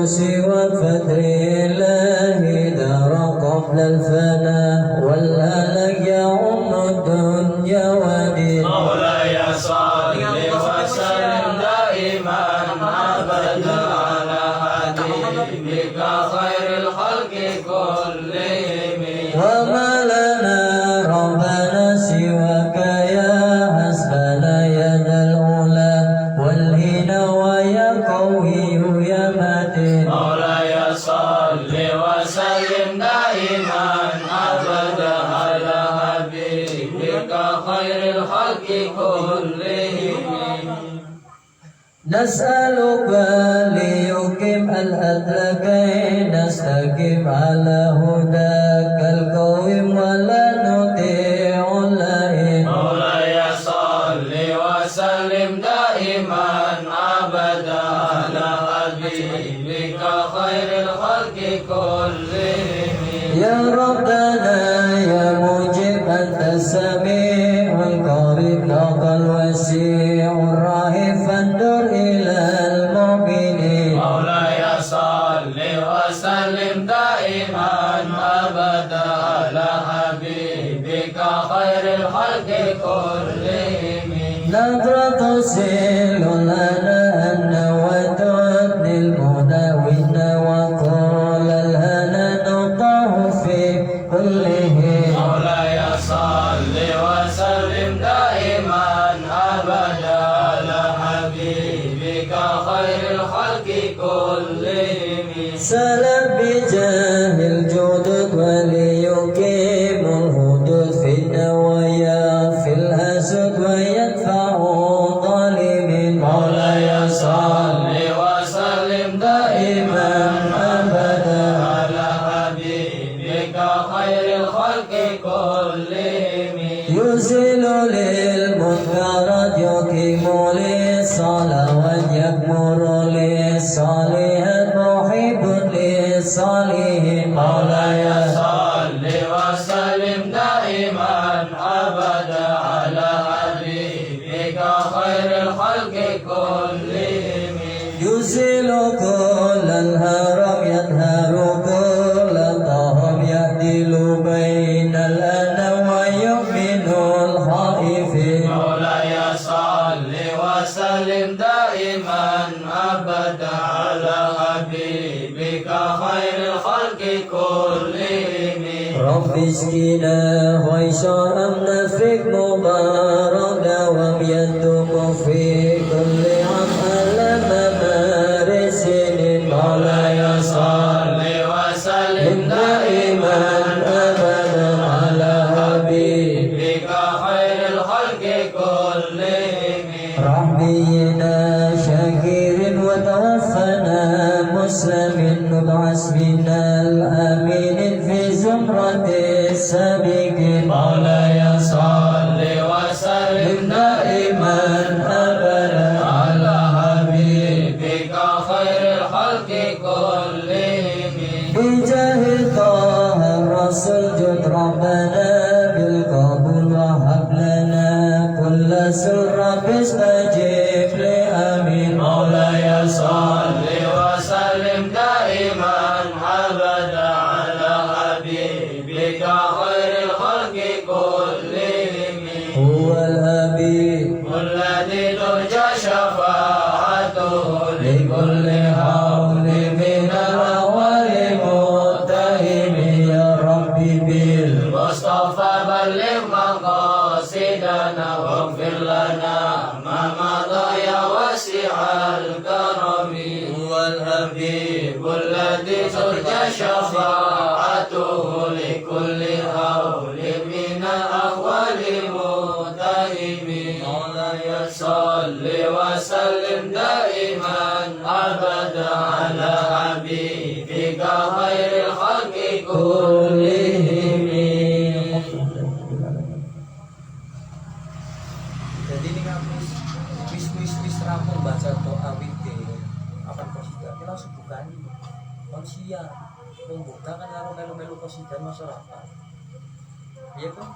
سوى فتر الله دار قبل الفناء والهلك يعم الدنيا ودين مولاي صل وسلم دائما أبدا على حبيبك خير الخلق كلهم وما لنا ربنا سواك يا حسبنا يد الأولى والهنا ويا قوي يا متين مولاي صل وسلم دائما أبدا على حبيبك خير الخلق كلهم نسألك ليقيم الأدل كي نستقيم على هداك القويم ولا نطيع اللئيم مولاي صل وسلم دائما أبدا على حبيبك خير الخلق كلهم يا ربنا يا مجيب أنت السميع القريب لك الوسيع الرحيم فانظر إلى المؤمنين مولاي صل وسلم دائما أبدا على حبيبك خير الخلق كلهم نظرة سيل لنا أن وتبني المناوين وقال الهنا نطاه في كله مولاي صل وسلم دائما أبدا على حبيبك خير الخلق كلهم سلام بجاه الجدد وليقيم الحدود في النوايا في الحسد ويدفع الظالمين مولاي صل وسلم دائما أبدا على حبيبك خير الخلق كلهم يزيل للمنكرات يقيم للصلوات يكمر للصالحات محب للصالحين مولاي صل وسلم دائما أبدا على حبيبك خير الخلق كلهم يزيل كل الهرم يظهر كل الطهم يعدل بين الأنا ويؤمن الخائفين مولاي صل وسلم دائما أبدا على حبيبك خير الخلق كلهم رب اسقنا غيثا أمنا فيك مبارك دوام يدوم في كل عام على ممارسين مولاي صل وسلم دائما أبدا على حبيبك خير الخلق كلهم ربينا شاكر وتوفنا مسلم نبعث بنا الآمين في زمرة السابقين مولاي صل وسلم دائما أبدا على حبيبك خير الخلق كلهم بجاه طه الرسول جد ربنا بالقبول وهب لنا كل سر استجب لآمين مولاي صل وسلم دائما أبدا على حبيبك خير الخلق كلهم هو الحبيب والذي ترجى شفاعته لكل هول من الأول متهم يا ربي بالمصطفى بلغ مقاصدنا واغفر لنا ما مضى يا واسع الكرم هو الحبيب الذي ترجى شفاعته لكل هول من الأحوال متهم مولاي صل وسلم دائما أبدا على حبيبك خير الخلق كلهم. Jadi ini kan wis rampung baca doa wite akan kosidah kita langsung bukan manusia membuka kan karo melu-melu kosidah masyarakat iya kan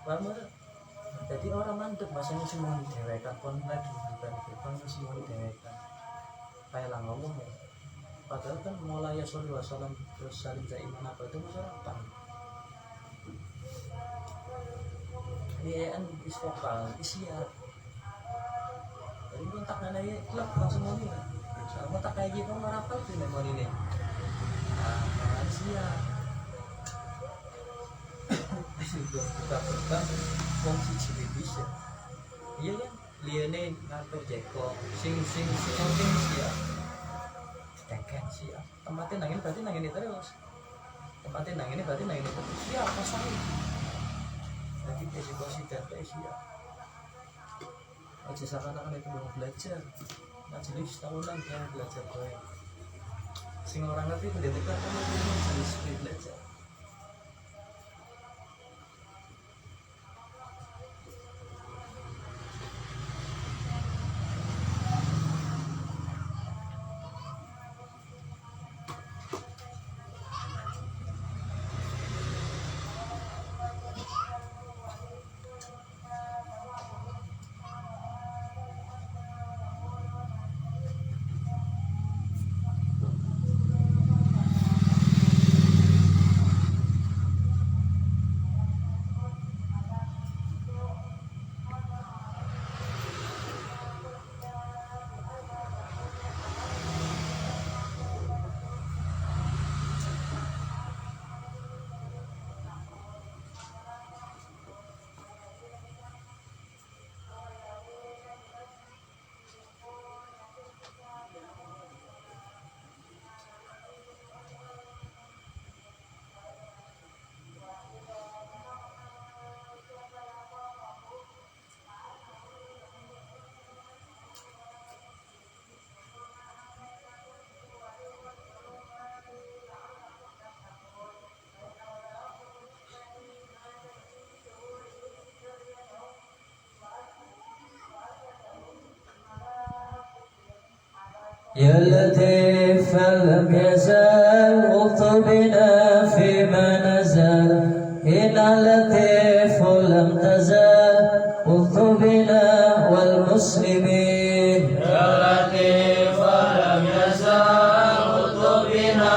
lama jadi orang mandek masanya semua didewekan pun lagi bukan semua didewekan kayak lah ngomong ya Padahal kan mulai ya sallallahu alaihi wasallam terus saling iman apa itu masyarakat. Ini kan vokal, isiat. Jadi pun tak nanya klub langsung mau nih. Sama tak kayak gitu marapal tuh memang ini. Nah, siap. Sudah buka wong siji bisa. Iya kan? Liane ngatur jeko, sing siap. Teken siap. Tempatnya nangin berarti nangin terus. Tempatnya nangin berarti nangin terus. Siap pasang. Jadi eksekusi data siap. Aja seakan-akan itu mau belajar. Majelis tahunan yang belajar baik. Sing orang ngerti pendidikan kan itu majelis belajar. يا لطيف لم يزال مطبنا فيما نزل إنا لطيف لم تزال مطبنا والمسلمين يا لطيف لم يزال مطبنا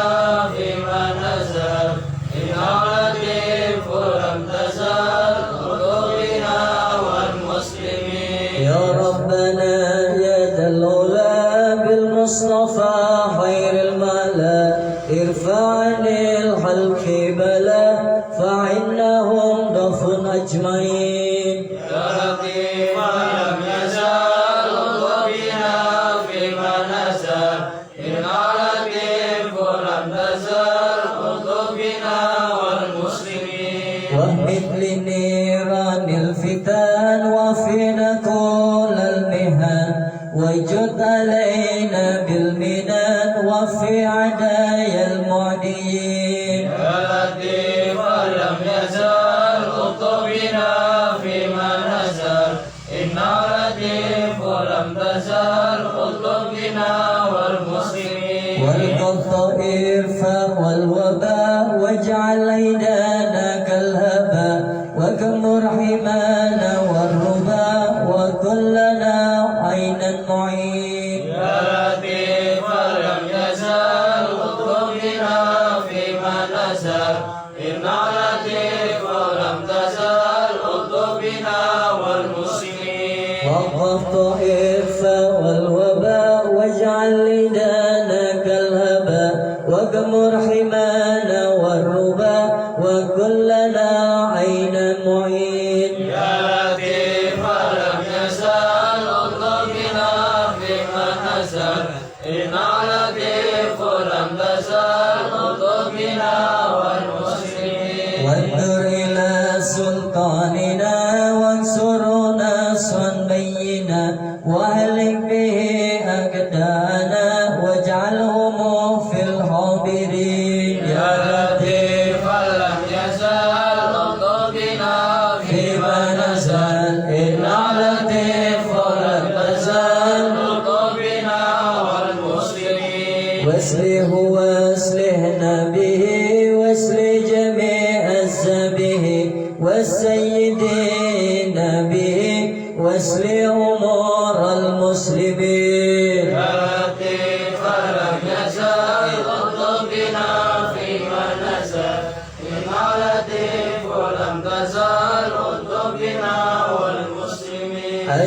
فيما نزل إنا لطيف لم تزال مطبنا والمسلمين يا ربنا يا ذا العلا بالمصطفى خير الملا ارفع عن الخلق بلا فإنهم ضف أجمعين يا لطيف لم يزال بنا فيما نزل إنا لطيف لم تزل بنا والمسلمين واهد لنيران الفتن وفينا كل المهن وجد علينا بالمنن وفي عدايا المعديين يا لطيف لم يزل بنا فيما نزل إنا لطيف لم تزل بنا والمسلمين والقطائف والوباء واجعل عيدانا كالهباء وكمر حمانا والرباء وكلنا عينا معين يا لطيف لم يزل بنا فيما نزل إنا لطيف لم تزل بنا والمسلمين والقطائف والوباء واجعل لدانا كالهباء وكمر حمانا والرباء وكلنا عينا معين يا لطيف لم يزل بنا فيما نزل إنا لطيف لم تزل بنا والمسلمين وانظر إلى سلطاننا وانصرنا نصرا بينا واهلك به أكدانا واجعلهم في الحاضرين يا لطيف لم يزل بنا فيما نزل إنا لطيف لم تزل بنا والمسلمين واسله واصلحنا به واسل جميع السبه والسيدين به واسل أمور المسلمين يا لطيف لم يزل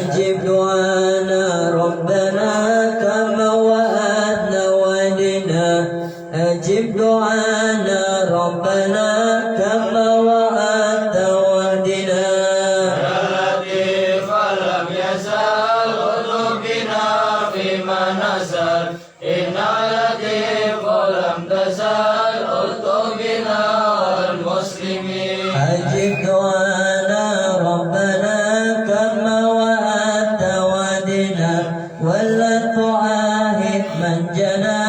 أجب دعانا ربنا كما وعدنا وعدنا أجب دعانا ربنا كما وعدت وعدنا يا لطيف لم يزل قلوبنا فيما نزل إنا لطيف لم تزل قلوبنا والمسلمين أجب دعانا ربنا كما وعدت وعدنا ولا تعاهد من جنى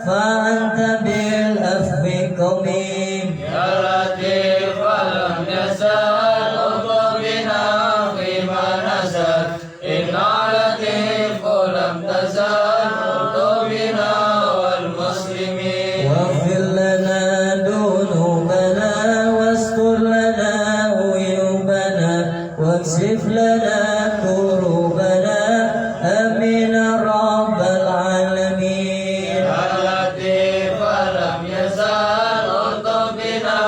فأنت بالعفو قويم يا لطيف لم يزل قلوبنا فيما نزل إنا لطيف لم تزل قلوبنا والمسلمين واغفر لنا ذنوبنا واستر لنا عيوبنا واكشف لنا كروبنا آمين رب العالمين يا لطيف لم يزل قلوبنا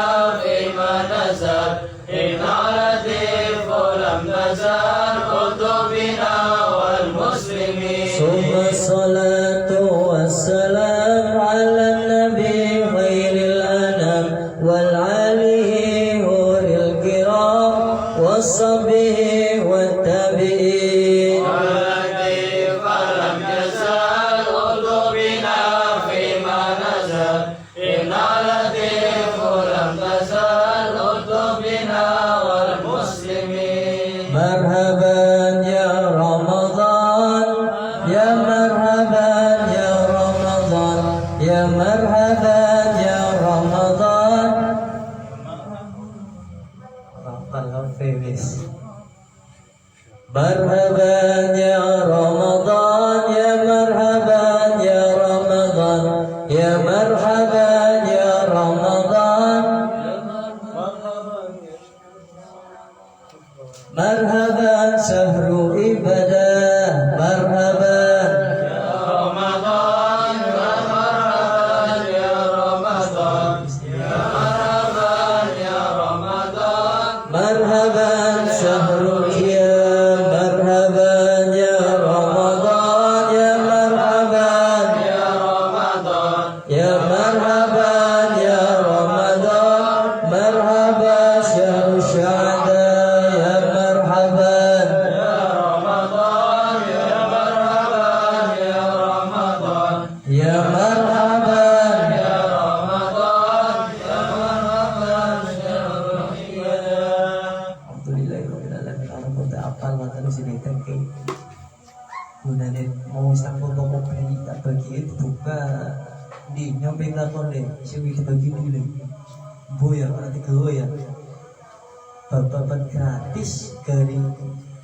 فيما نزل إنا لطيف لم تزل قلوبنا والمسلمين ثم الصلاة والسلام على النبي خير الأنام والعلي هور الكرام والصحبه والتابعين واللطيف لم يزل قلوبنا فيما نزل إنا لطيف لم تزل قلوبنا والمسلمين مرحبا يا رمضان يا مرحبا يا رمضان يا مرحبا يا رمضان مرحبا يا رمضان يا مرحبا يا رمضان يا مرحبا يا رمضان مرحبا شهر عبادة مرحبا رمضان يا مرحبا يا رمضان يا مرحبا يا رمضان مرحبا شهر القيام مرحبا يا رمضان يا مرحبا يا رمضان يا مرحبا يا رمضان مرحبا شهر الشهداء يا مرحبا يا رمضان يا مرحبا يا رمضان يا مرحبا يا رمضان يا مرحبا شهر القيام Alhamdulillahirrahmanirrahim. Kalau kau tak apal mata lu sini tengke. Gunanya mau sambung ngomong penyanyi tak bagi itu buka di nyampe lakon deh. Siapa itu bagi dulu. Boya berarti kau ya. Bapak gratis kering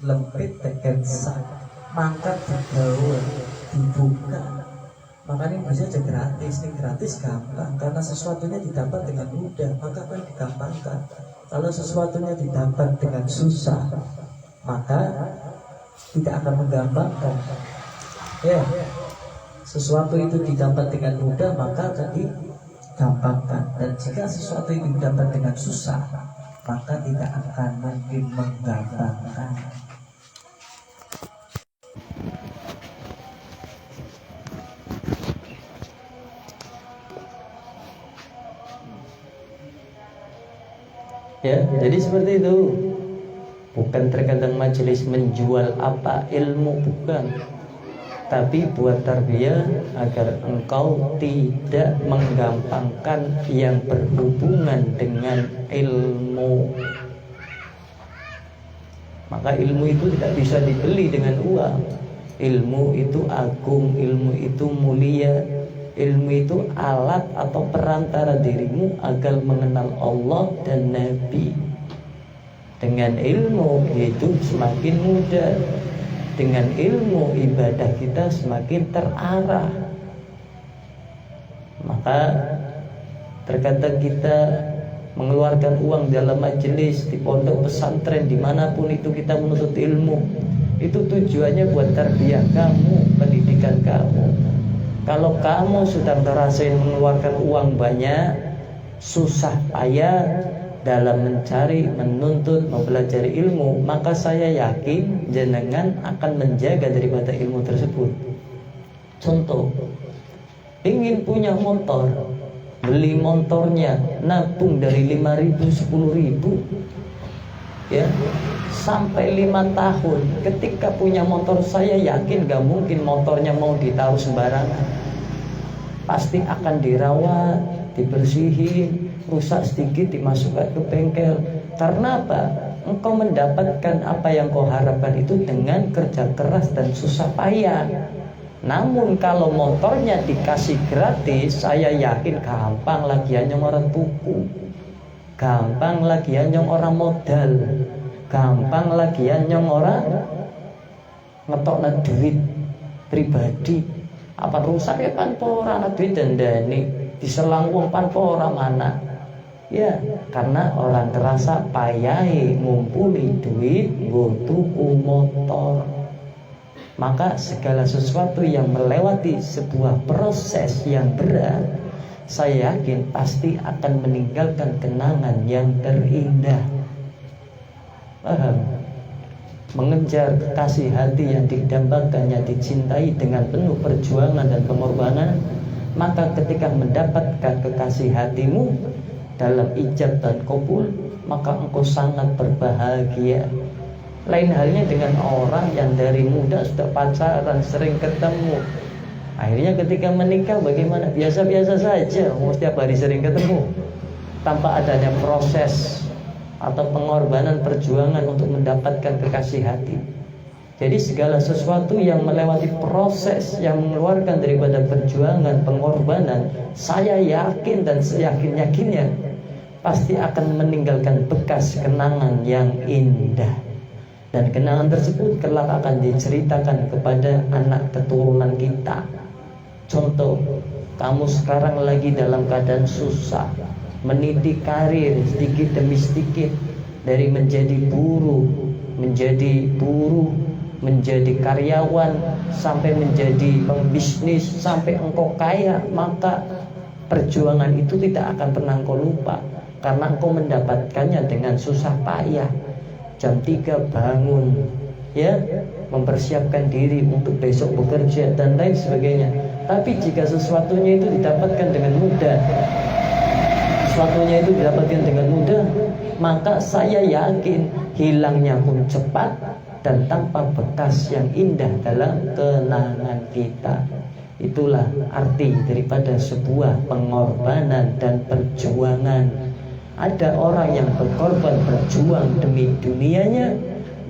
lempit tekan sak mangkat tergaul dibuka. Makanya bisa aja gratis, ini gratis gampang karena sesuatunya didapat dengan mudah, maka akan digampangkan. Kalau sesuatunya didapat dengan susah, maka tidak akan menggampangkan. Ya, sesuatu itu didapat dengan mudah, maka akan digampangkan. Dan jika sesuatu itu didapat dengan susah, maka tidak akan mungkin menggampangkan. Ya, jadi seperti itu. Bukan terkadang majelis menjual apa ilmu, bukan. Tapi buat tarbiyah agar engkau tidak menggampangkan yang berhubungan dengan ilmu. Maka ilmu itu tidak bisa dibeli dengan uang. Ilmu itu agung, ilmu itu mulia. Ilmu itu alat atau perantara dirimu agar mengenal Allah dan Nabi. Dengan ilmu itu semakin mudah. Dengan ilmu ibadah kita semakin terarah. Maka terkadang kita mengeluarkan uang dalam majelis, di pondok pesantren, dimanapun itu kita menuntut ilmu. Itu tujuannya buat tarbiyah kamu, pendidikan kamu. Kalau kamu sudah ngerasain mengeluarkan uang banyak, susah payah, dalam mencari, menuntut, mempelajari ilmu, maka saya yakin jenengan akan menjaga daripada ilmu tersebut. Contoh, ingin punya motor, beli motornya, nabung dari 5.000, 10.000, ya, sampai 5 tahun. Ketika punya motor, saya yakin gak mungkin motornya mau ditaruh sembarangan. Pasti akan dirawat, dibersihin, rusak sedikit dimasukkan ke bengkel. Karena apa? Engkau mendapatkan apa yang kau harapkan itu dengan kerja keras dan susah payah. Namun kalau motornya dikasih gratis, saya yakin gampang lagi nyong orang tuku, gampang lagi nyong orang modal, gampang lagi nyong orang ngetokna duit pribadi. Apa rusak ya pan ora ana duit dandani, diselang wong pan ora mana. Ya, karena orang terasa payahe ngumpuli duit nggo tuku motor. Maka segala sesuatu yang melewati sebuah proses yang berat, saya yakin pasti akan meninggalkan kenangan yang terindah. Paham? Mengejar kekasih hati yang didambakan, yang dicintai dengan penuh perjuangan dan pengorbanan, maka ketika mendapatkan kekasih hatimu dalam ijab dan qabul, maka engkau sangat berbahagia. Lain halnya dengan orang yang dari muda sudah pacaran, sering ketemu, akhirnya ketika menikah bagaimana? Biasa-biasa saja, setiap hari sering ketemu, tanpa adanya proses atau pengorbanan perjuangan untuk mendapatkan kekasih hati. Jadi segala sesuatu yang melewati proses, yang mengeluarkan daripada perjuangan, pengorbanan, saya yakin dan seyakin-yakinnya pasti akan meninggalkan bekas kenangan yang indah. Dan kenangan tersebut kelak akan diceritakan kepada anak keturunan kita. Contoh, kamu sekarang lagi dalam keadaan susah, meniti karir sedikit demi sedikit, dari menjadi buruh, menjadi karyawan, sampai menjadi pembisnis, sampai engkau kaya, maka perjuangan itu tidak akan pernah engkau lupa, karena engkau mendapatkannya dengan susah payah. Jam 3 bangun, ya, mempersiapkan diri untuk besok bekerja dan lain sebagainya. Tapi jika sesuatunya itu didapatkan dengan mudah, maka saya yakin hilangnya pun cepat dan tanpa bekas yang indah dalam kenangan kita. Itulah arti daripada sebuah pengorbanan dan perjuangan. Ada orang yang berkorban berjuang demi dunianya,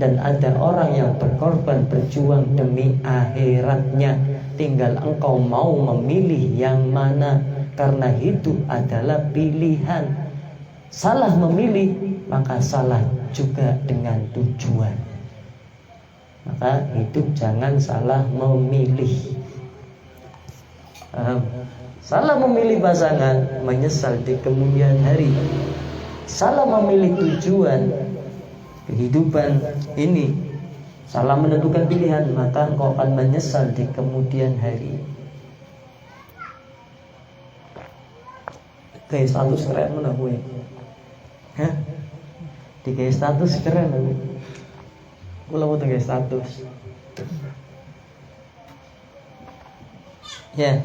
dan ada orang yang berkorban berjuang demi akhiratnya. Tinggal engkau mau memilih yang mana, karena hidup adalah pilihan. Salah memilih, maka salah juga dengan tujuan. Maka hidup jangan salah memilih. Salah memilih pasangan, menyesal di kemudian hari. Salah memilih tujuan kehidupan ini, salah menentukan pilihan, maka engkau akan menyesal di kemudian hari. Kayak status keren mana gue? Hah? Di kayak status keren aku. Gue mau kayak status. Ya.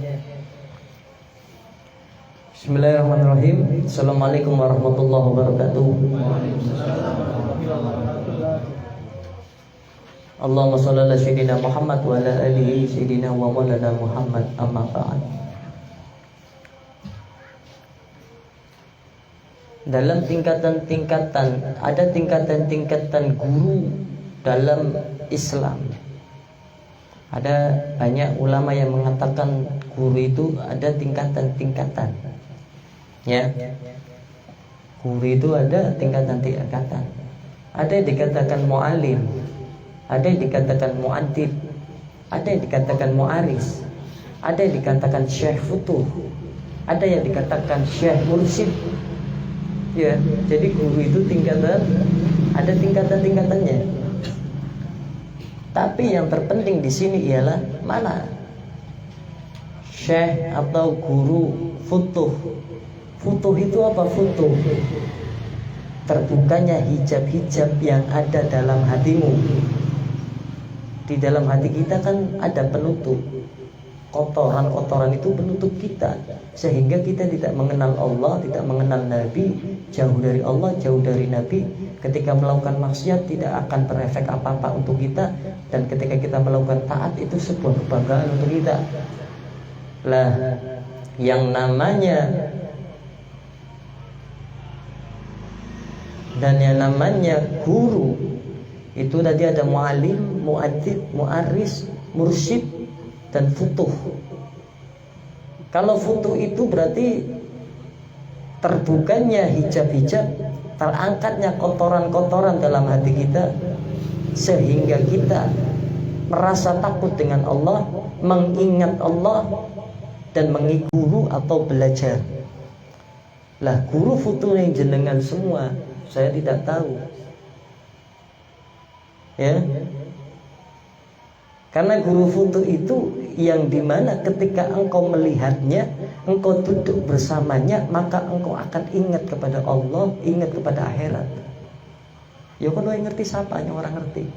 Bismillahirrahmanirrahim. Assalamualaikum warahmatullahi wabarakatuh. Allahumma shalli ala sayyidina Muhammad wa ala alihi sayyidina wa maulana Muhammad, amma ba'd. Dalam tingkatan-tingkatan, ada tingkatan-tingkatan guru dalam Islam. Ada banyak ulama yang mengatakan guru itu ada tingkatan-tingkatan. Ya, guru itu ada tingkatan-tingkatan. Ada yang dikatakan mu'alim, ada yang dikatakan mu'addib, ada yang dikatakan mu'aris, ada yang dikatakan syekh futuh, ada yang dikatakan syekh mursyid. Ya, jadi guru itu tingkatan, ada tingkatan-tingkatannya. Tapi yang terpenting di sini ialah mana syekh atau guru futuh. Futuh itu apa? Futuh terbukanya hijab-hijab yang ada dalam hatimu. Di dalam hati kita kan ada penutup. Kotoran-kotoran itu penutup kita, sehingga kita tidak mengenal Allah, tidak mengenal Nabi, jauh dari Allah, jauh dari Nabi. Ketika melakukan maksiat tidak akan berefek apa-apa untuk kita, dan ketika kita melakukan taat itu sebuah kebanggaan untuk kita. Lah, yang namanya guru itu tadi ada mu'alim, mu'adzib, mu'aris, mursyid, dan futuh. Kalau futuh itu berarti terbukanya hijab-hijab, terangkatnya kotoran-kotoran dalam hati kita, sehingga kita merasa takut dengan Allah, mengingat Allah, dan mengikuti guru atau belajar. Lah, guru futuh yang jenengan semua saya tidak tahu, ya. Karena guru futuh itu yang dimana ketika engkau melihatnya, engkau duduk bersamanya, maka engkau akan ingat kepada Allah, ingat kepada akhirat. Ya kalau ngerti sapanya orang ngerti.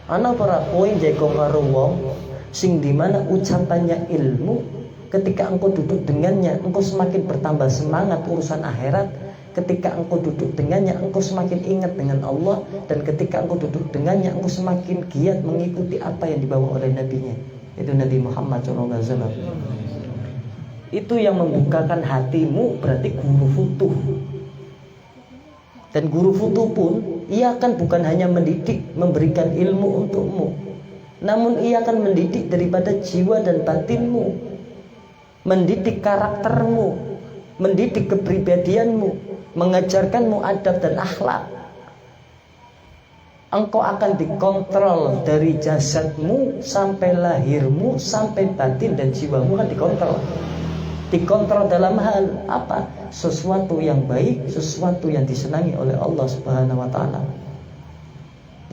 Ana para kowe jago karo wong sing dimana ucapannya ilmu, ketika engkau duduk dengannya, engkau semakin bertambah semangat urusan akhirat. Ketika engkau duduk dengannya, engkau semakin ingat dengan Allah. Dan ketika engkau duduk dengannya, engkau semakin giat mengikuti apa yang dibawa oleh Nabi-Nya, itu Nabi Muhammad SAW. Itu yang membukakan hatimu, berarti guru futuh. Dan guru futuh pun, ia akan bukan hanya mendidik, memberikan ilmu untukmu, namun ia akan mendidik daripada jiwa dan batinmu, mendidik karaktermu, mendidik kepribadianmu, mengajarkanmu adab dan akhlak. Engkau akan dikontrol dari jasadmu sampai lahirmu, sampai batin dan jiwamu akan dikontrol. Dikontrol dalam hal apa? Sesuatu yang baik, sesuatu yang disenangi oleh Allah Subhanahu wa taala.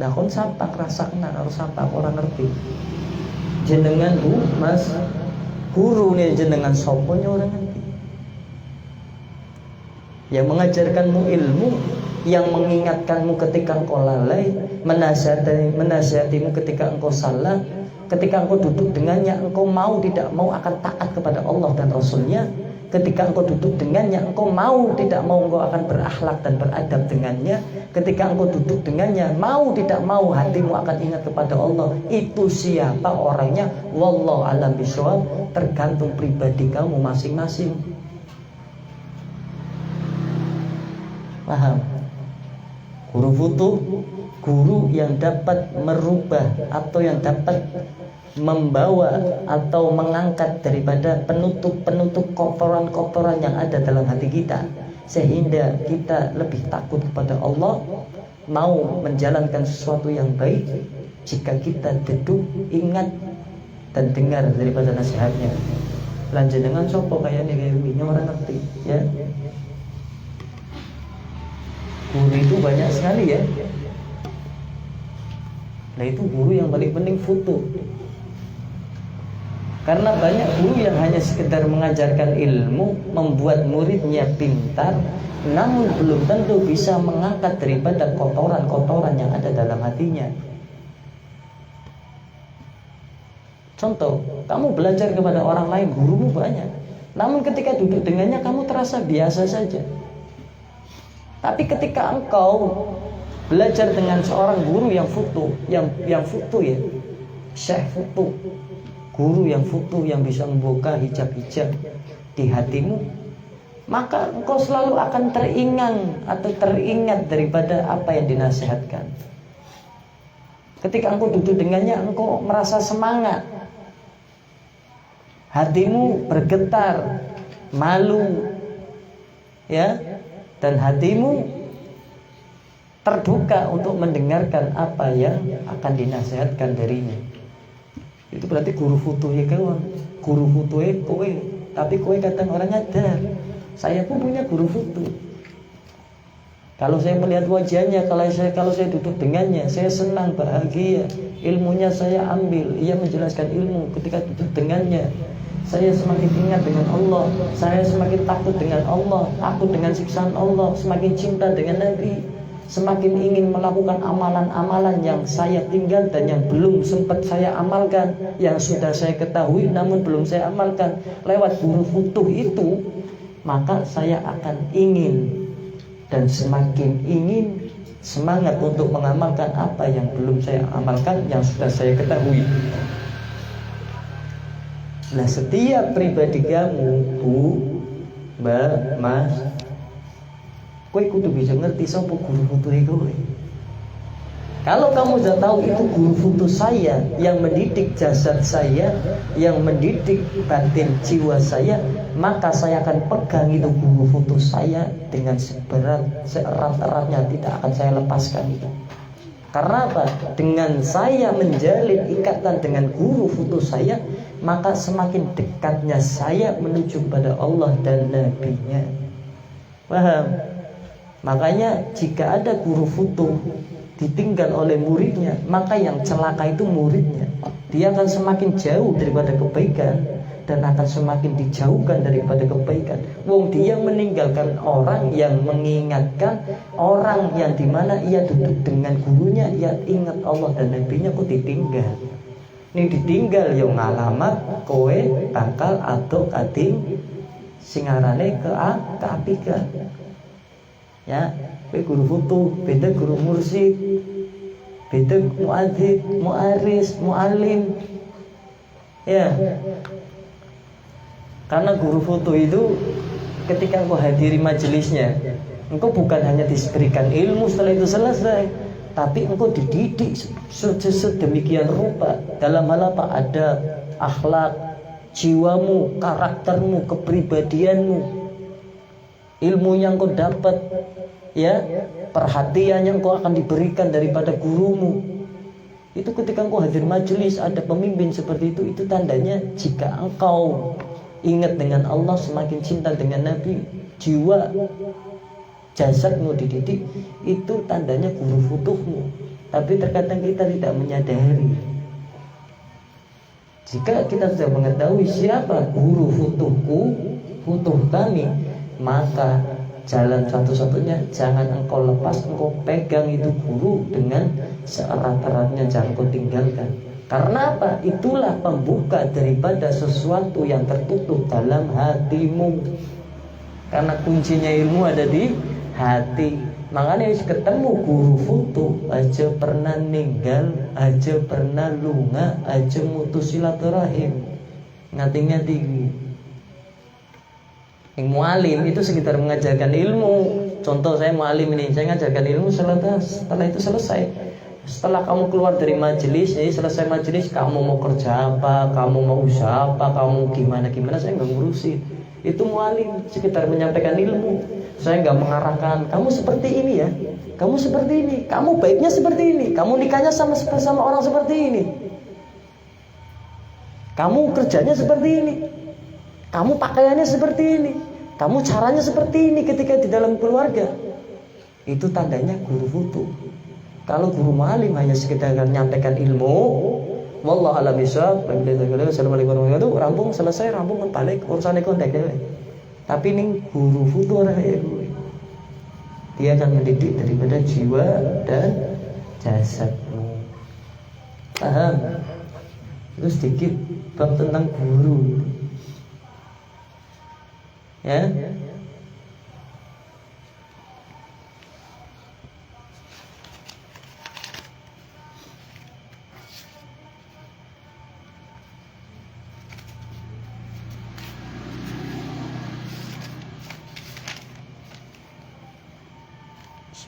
Nah, kon sampak rasakna harus sampak orang ngerti. Jenengan Bu, Mas, guru nih jenengan soponya orang ngerti. Yang mengajarkanmu ilmu, yang mengingatkanmu ketika engkau lalai, menasihatimu ketika engkau salah, ketika engkau duduk dengannya, engkau mau tidak mau akan taat kepada Allah dan Rasulnya. Ketika engkau duduk dengannya, engkau mau tidak mau engkau akan berakhlak dan beradab dengannya. Ketika engkau duduk dengannya, mau tidak mau hatimu akan ingat kepada Allah. Itu siapa orangnya? Wallahu a'lam bishawab, tergantung pribadi kamu masing-masing. Paham? Guru futuh, guru yang dapat merubah atau yang dapat membawa atau mengangkat daripada penutup-penutup kotoran-kotoran yang ada dalam hati kita, sehingga kita lebih takut kepada Allah, mau menjalankan sesuatu yang baik jika kita duduk, ingat dan dengar daripada nasihatnya. Lanjut dengan sopo kayak ini orang ngerti, ya. Guru itu banyak sekali, ya. Nah, itu guru yang paling penting futuh. Karena banyak guru yang hanya sekedar mengajarkan ilmu, membuat muridnya pintar, namun belum tentu bisa mengangkat daripada kotoran-kotoran yang ada dalam hatinya. Contoh, kamu belajar kepada orang lain, gurumu banyak, namun ketika duduk dengannya kamu terasa biasa saja. Tapi ketika engkau belajar dengan seorang guru yang futuh, yang futuh, ya, syekh futuh, guru yang futuh yang bisa membuka hijab-hijab di hatimu, maka engkau selalu akan teringat daripada apa yang dinasihatkan. Ketika engkau duduk dengannya, engkau merasa semangat, hatimu bergetar, malu, ya, dan hatimu terbuka untuk mendengarkan apa yang akan dinasihatkan darinya. Itu berarti guru futuh ya kawan. Guru futuh kowe, tapi kowe kadang orang nyadar. Saya pun punya guru futuh. Kalau saya melihat wajahnya, kalau saya duduk dengannya, saya senang, bahagia. Ilmunya saya ambil, ia menjelaskan ilmu. Ketika duduk dengannya, saya semakin ingat dengan Allah, saya semakin takut dengan Allah, takut dengan siksaan Allah, semakin cinta dengan Nabi, semakin ingin melakukan amalan-amalan yang saya tinggal dan yang belum sempat saya amalkan, yang sudah saya ketahui namun belum saya amalkan lewat guru futuh itu, maka saya akan ingin dan semakin ingin semangat untuk mengamalkan apa yang belum saya amalkan, yang sudah saya ketahui. Nah, setiap pribadi kamu, Bu, Mbak, Mas, kowe kudu bisa ngerti sapa guru futuh kowe. Kalau kamu sudah tahu itu guru futuh saya yang mendidik jasad saya, yang mendidik batin jiwa saya, maka saya akan pegang itu guru futuh saya dengan seerat-eratnya, tidak akan saya lepaskan itu. Karena apa? Dengan saya menjalin ikatan dengan guru futuh saya, maka semakin dekatnya saya menuju pada Allah dan Nabi-Nya. Paham? Makanya jika ada guru futuh ditinggal oleh muridnya, maka yang celaka itu muridnya. Dia akan semakin jauh daripada kebaikan dan akan semakin dijauhkan daripada kebaikan. Wong dia meninggalkan orang yang mengingatkan, orang yang dimana ia duduk dengan gurunya, ia ingat Allah dan Nabi-Nya, kok ditinggal. Ini ditinggal yang ngalamat kowe bakal atau kating singarane keapikan. Ya, guru futuh, beda guru mursyid, beda muadzin, muaris, mualim. Ya. Karena guru futuh itu ketika engkau hadiri majelisnya, engkau bukan hanya diberikan ilmu setelah itu selesai, tapi engkau dididik sedemikian rupa. Dalam hal apa? Ada akhlak, jiwamu, karaktermu, kepribadianmu, ilmu yang kau dapat, ya, perhatian yang kau akan diberikan daripada gurumu. Itu ketika engkau hadir majelis ada pemimpin seperti itu tandanya jika engkau ingat dengan Allah, semakin cinta dengan Nabi, jiwa jasadmu dididik, itu tandanya guru futuhmu. Tapi terkadang kita tidak menyadari. Jika kita sudah mengetahui siapa guru futuhku, futuh kami, maka jalan satu-satunya jangan engkau lepas, engkau pegang itu guru dengan seerat-eratnya, jangan kau tinggalkan. Karena apa? Itulah pembuka daripada sesuatu yang tertutup dalam hatimu. Karena kuncinya ilmu ada di hati. Makanya ketemu guru futuh aja pernah ninggal, aja pernah lunga, aja mutus silaturahim. Ngati-ngati. Yang mualim itu sekitar mengajarkan ilmu. Contoh saya mualim ini, saya mengajarkan ilmu, setelah itu selesai. Setelah kamu keluar dari majelis, jadi selesai majelis, kamu mau kerja apa, kamu mau usaha apa, kamu gimana, saya nggak ngurusin. Itu mualim, sekitar menyampaikan ilmu. Saya nggak mengarahkan, kamu seperti ini ya, kamu seperti ini, kamu baiknya seperti ini, kamu nikahnya sama orang seperti ini, kamu kerjanya seperti ini, kamu pakaiannya seperti ini, kamu caranya seperti ini ketika di dalam keluarga. Itu tandanya guru futuh. Kalau guru mualim hanya sekedar menyampaikan ilmu, wallahu a'lam bishawab, assalamualaikum warahmatullahi wabarakatuh, rampung, selesai, rampung, balik urusan kontak deh. Tapi ini guru futuh orang kayak gue, dia akan mendidik daripada jiwa dan jasadmu. Paham? Terus sedikit bab tentang guru, ya.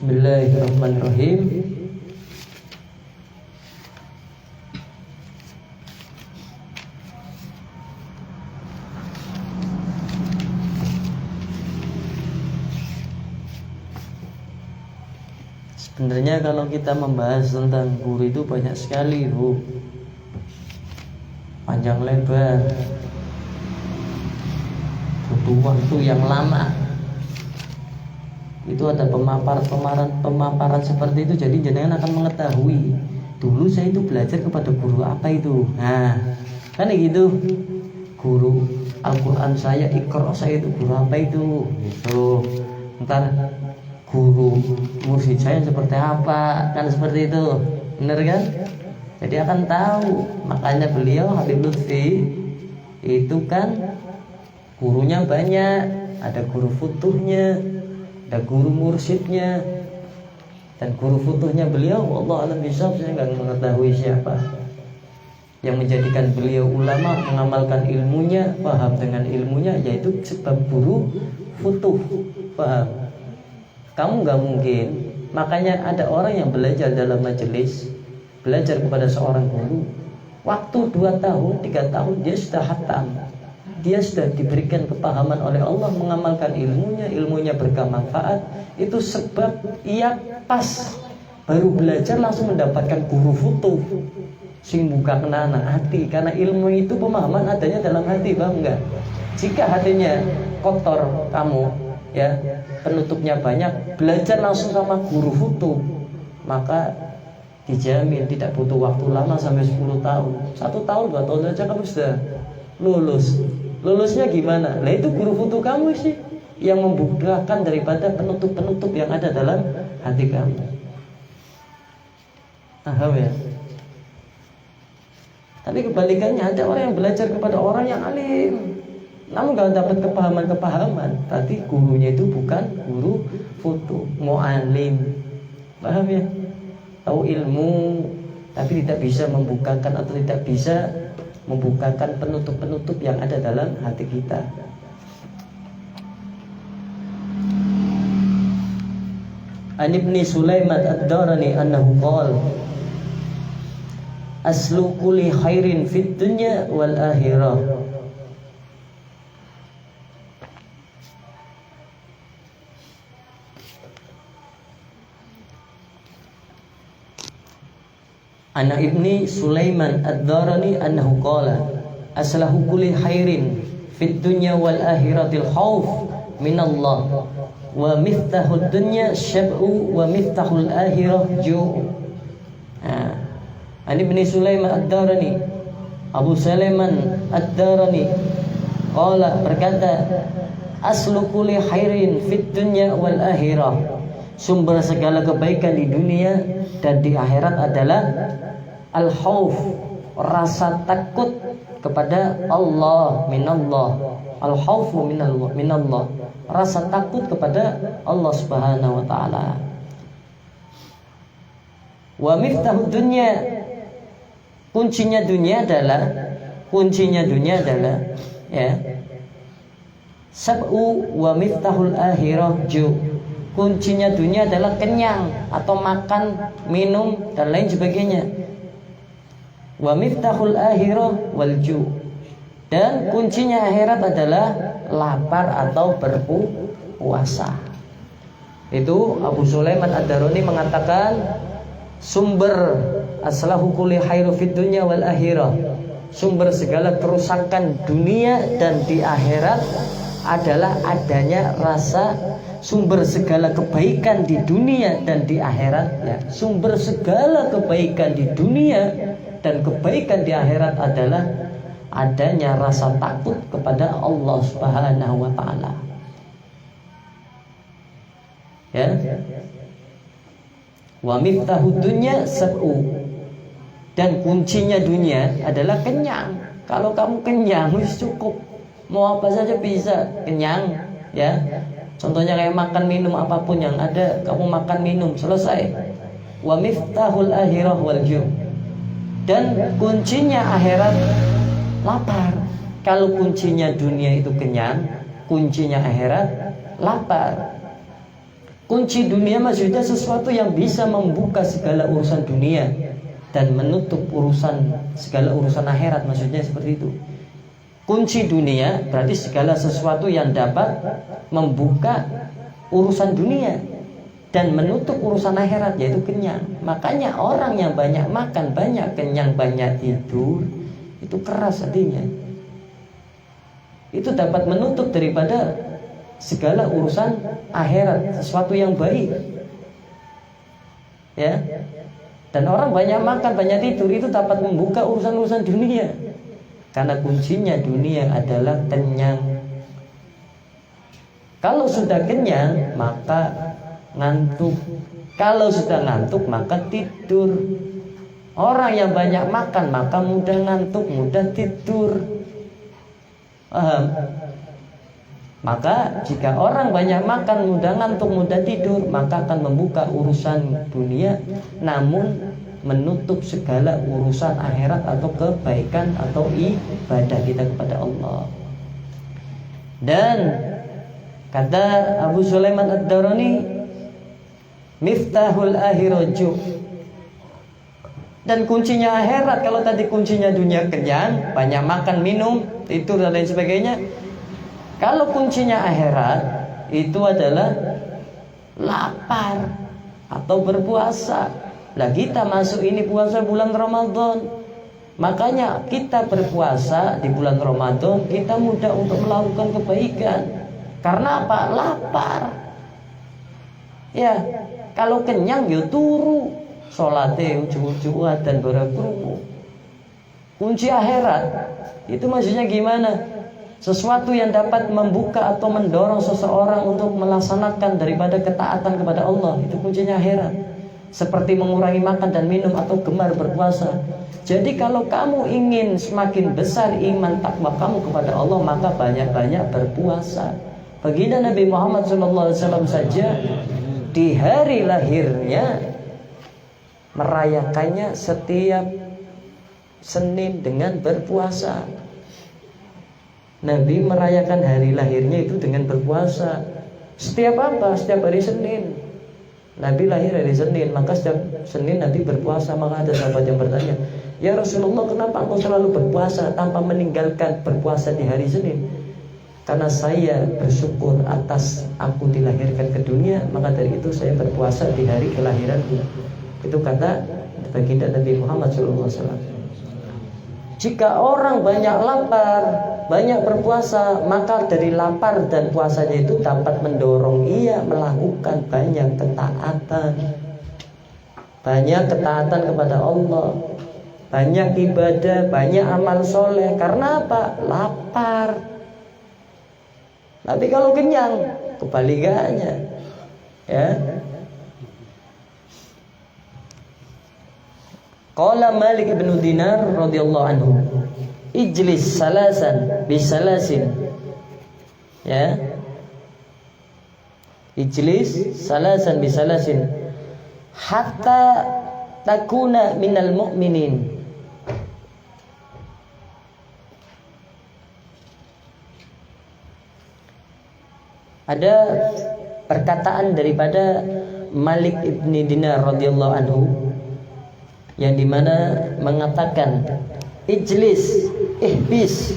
Bismillahirrahmanirrahim. Sebenarnya kalau kita membahas tentang guru itu banyak sekali, Bu. Panjang lebar, butuh waktu yang lama. Itu ada pemaparan seperti itu, jadi jenengan akan mengetahui dulu saya itu belajar kepada guru apa itu. Nah, kan gitu. guru Al-Quran saya, Iqra saya itu guru apa itu gitu. Ntar guru mursyid saya seperti apa, kan seperti itu, bener kan? Jadi akan tahu. Makanya beliau Habib Lutfi itu kan gurunya banyak, ada guru futuhnya, ada guru mursyidnya. Dan guru futuhnya beliau, Allah alam bisawab, saya nggak mengetahui siapa. Yang menjadikan beliau ulama, mengamalkan ilmunya, paham dengan ilmunya, yaitu sebab guru futuh, paham. Kamu nggak mungkin, makanya ada orang yang belajar dalam majelis, belajar kepada seorang guru, waktu 2 tahun, 3 tahun dia sudah hatam, dia sudah diberikan kepahaman oleh Allah, mengamalkan ilmunya, ilmunya bermanfaat. Itu sebab ia pas baru belajar langsung mendapatkan guru futuh sing buka kenana hati, karena ilmu itu pemahaman adanya dalam hati, paham enggak? Jika hatinya kotor kamu, ya penutupnya banyak, belajar langsung sama guru futuh, maka dijamin tidak butuh waktu lama sampai 10 tahun, 1 tahun 2 tahun saja kamu sudah lulus. Lulusnya gimana? Lah itu guru futuh kamu sih yang membukakan daripada penutup-penutup yang ada dalam hati kamu. Paham ya? Tapi kebalikannya, ada orang yang belajar kepada orang yang alim, namun gak dapat kepahaman-kepahaman. Tadi gurunya itu bukan guru futuh, mu'alim. Paham ya? Tahu ilmu, tapi tidak bisa membukakan atau tidak bisa membukakan penutup-penutup yang ada dalam hati kita. An Ibni Sulaiman Ad-Darani annahu qala aslu kulli khairin fid dunya wal akhirah. Ana Ibni Sulaiman Ad-Darani annahu qala aslahu kulli khairin fid dunya wal akhiratil khauf minallah wa miftahud dunya syab'u wa miftahul akhirah ju'. An Ibni Sulaiman Ad-Darani, Abu Sulaiman Ad-Darani qala, berkata, aslu kulli khairin fid dunya wal akhirah, sumber segala kebaikan di dunia dan di akhirat adalah al-khauf, rasa takut kepada Allah, minallah. Al-khaufu minallah, rasa takut kepada Allah Subhanahu wa taala. Wa miftahud dunya, kuncinya dunia adalah ya sab'u wa miftahul akhirah ju, kuncinya dunia adalah kenyang atau makan, minum dan lain sebagainya. Wa miftahul akhirah wal ju, dan kuncinya akhirat adalah lapar atau berpuasa. Itu Abu Sulaiman Ad-Darani mengatakan sumber aslahu kulli khairu fid dunya wal akhirah, sumber segala kerusakan dunia dan di akhirat adalah adanya rasa, sumber segala kebaikan di dunia dan di akhirat, ya, sumber segala kebaikan di dunia dan kebaikan di akhirat adalah adanya rasa takut kepada Allah Subhanahu wa taala. Ya. Wa miftahud dunya sab'u, dan kuncinya dunia adalah kenyang. Kalau kamu kenyang wis cukup, mau apa saja bisa kenyang, ya. Contohnya kayak makan minum apapun yang ada, kamu makan minum selesai. Wa miftahul akhirah wal ju', dan kuncinya akhirat lapar. Kalau kuncinya dunia itu kenyang, kuncinya akhirat lapar. Kunci dunia maksudnya sesuatu yang bisa membuka segala urusan dunia dan menutup segala urusan akhirat, maksudnya seperti itu. Kunci dunia berarti segala sesuatu yang dapat membuka urusan dunia dan menutup urusan akhirat, yaitu kenyang. Makanya orang yang banyak makan, banyak kenyang, banyak tidur, itu keras hatinya. Itu dapat menutup daripada segala urusan akhirat, sesuatu yang baik, ya. Dan orang banyak makan, banyak tidur, itu dapat membuka urusan-urusan dunia. Karena kuncinya dunia adalah kenyang. Kalau sudah kenyang maka ngantuk. Kalau sudah ngantuk maka tidur. Orang yang banyak makan maka mudah ngantuk, mudah tidur. Paham? Maka jika orang banyak makan, mudah ngantuk, mudah tidur, maka akan membuka urusan dunia, namun menutup segala urusan akhirat atau kebaikan atau ibadah kita kepada Allah. Dan kata Abu Sulaiman Ad-Darani, miftahul akhiraju. Dan kuncinya akhirat, kalau tadi kuncinya dunia kenyang, banyak makan, minum, tidur dan lain sebagainya. Kalau kuncinya akhirat itu adalah lapar atau berpuasa. Lah kita masuk ini puasa bulan Ramadan. Makanya kita berpuasa di bulan Ramadan, kita mudah untuk melakukan kebaikan. Karena apa? Lapar. Ya, kalau kenyang ya turu, salate ujug-ujugan dan berkerumu. Kunci akhirat itu maksudnya gimana? Sesuatu yang dapat membuka atau mendorong seseorang untuk melaksanakan daripada ketaatan kepada Allah, itu kuncinya akhirat. Seperti mengurangi makan dan minum atau gemar berpuasa. Jadi kalau kamu ingin semakin besar iman takwa kamu kepada Allah, maka banyak-banyak berpuasa. Baginda Nabi Muhammad SAW saja di hari lahirnya merayakannya setiap Senin dengan berpuasa. Nabi merayakan hari lahirnya itu dengan berpuasa. Setiap apa? Setiap hari Senin. Nabi lahir hari Senin, maka setiap Senin Nabi berpuasa. Maka ada sahabat yang bertanya, ya Rasulullah, kenapa engkau selalu berpuasa tanpa meninggalkan berpuasa di hari Senin? Karena saya bersyukur atas aku dilahirkan ke dunia, maka dari itu saya berpuasa di hari kelahiranku. Itu kata baginda Nabi Muhammad SAW. Jika orang banyak lapar, banyak berpuasa, maka dari lapar dan puasanya itu dapat mendorong ia melakukan banyak ketaatan. Banyak ketaatan kepada Allah, banyak ibadah, banyak amal soleh. Karena apa? Lapar. Tapi kalau kenyang, kebalikannya. Ya. Qala Malik bin Dinar radhiyallahu anhu, ijlis salasan bisalasin. Ya. Ijlis salasan bisalasin hatta takuna minal mu'minin. Ada perkataan daripada Malik bin Dinar radhiyallahu anhu yang dimana mengatakan ijlis ihbis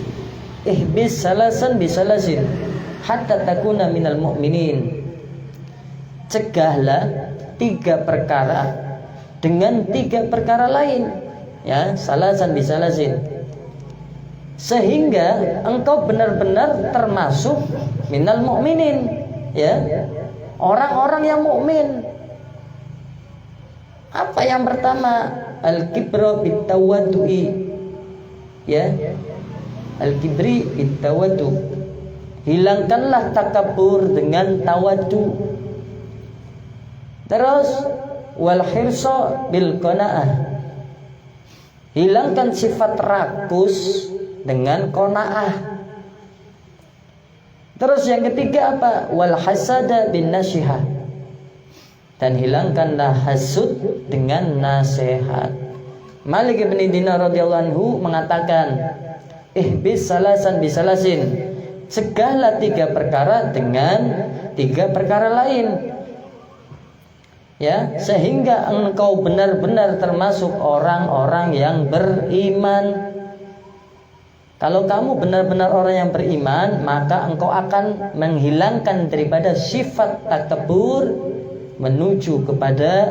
salasan bisalasin hatta takuna minal mu'minin. Cegahlah 3 perkara dengan 3 perkara lain, ya, salasan bisalasin, sehingga engkau benar-benar termasuk minal mu'minin, ya, orang-orang yang mukmin. Apa yang pertama? Al-kibru bitawaddu'i, ya, al-kibri bitawaddu. Hilangkanlah takabur dengan tawaddu. Terus wal hirsa bil qanaah. Hilangkan sifat rakus dengan qanaah. Terus yang ketiga apa? Wal hasada bin nasihah. Dan hilangkanlah hasud dengan nasihat. Malik bin Dinar radhiyallahu anhu mengatakan, ihbis salasan bisalasin. Cegahlah 3 perkara dengan 3 perkara lain. Ya, sehingga engkau benar-benar termasuk orang-orang yang beriman. Kalau kamu benar-benar orang yang beriman, maka engkau akan menghilangkan daripada sifat takabur menuju kepada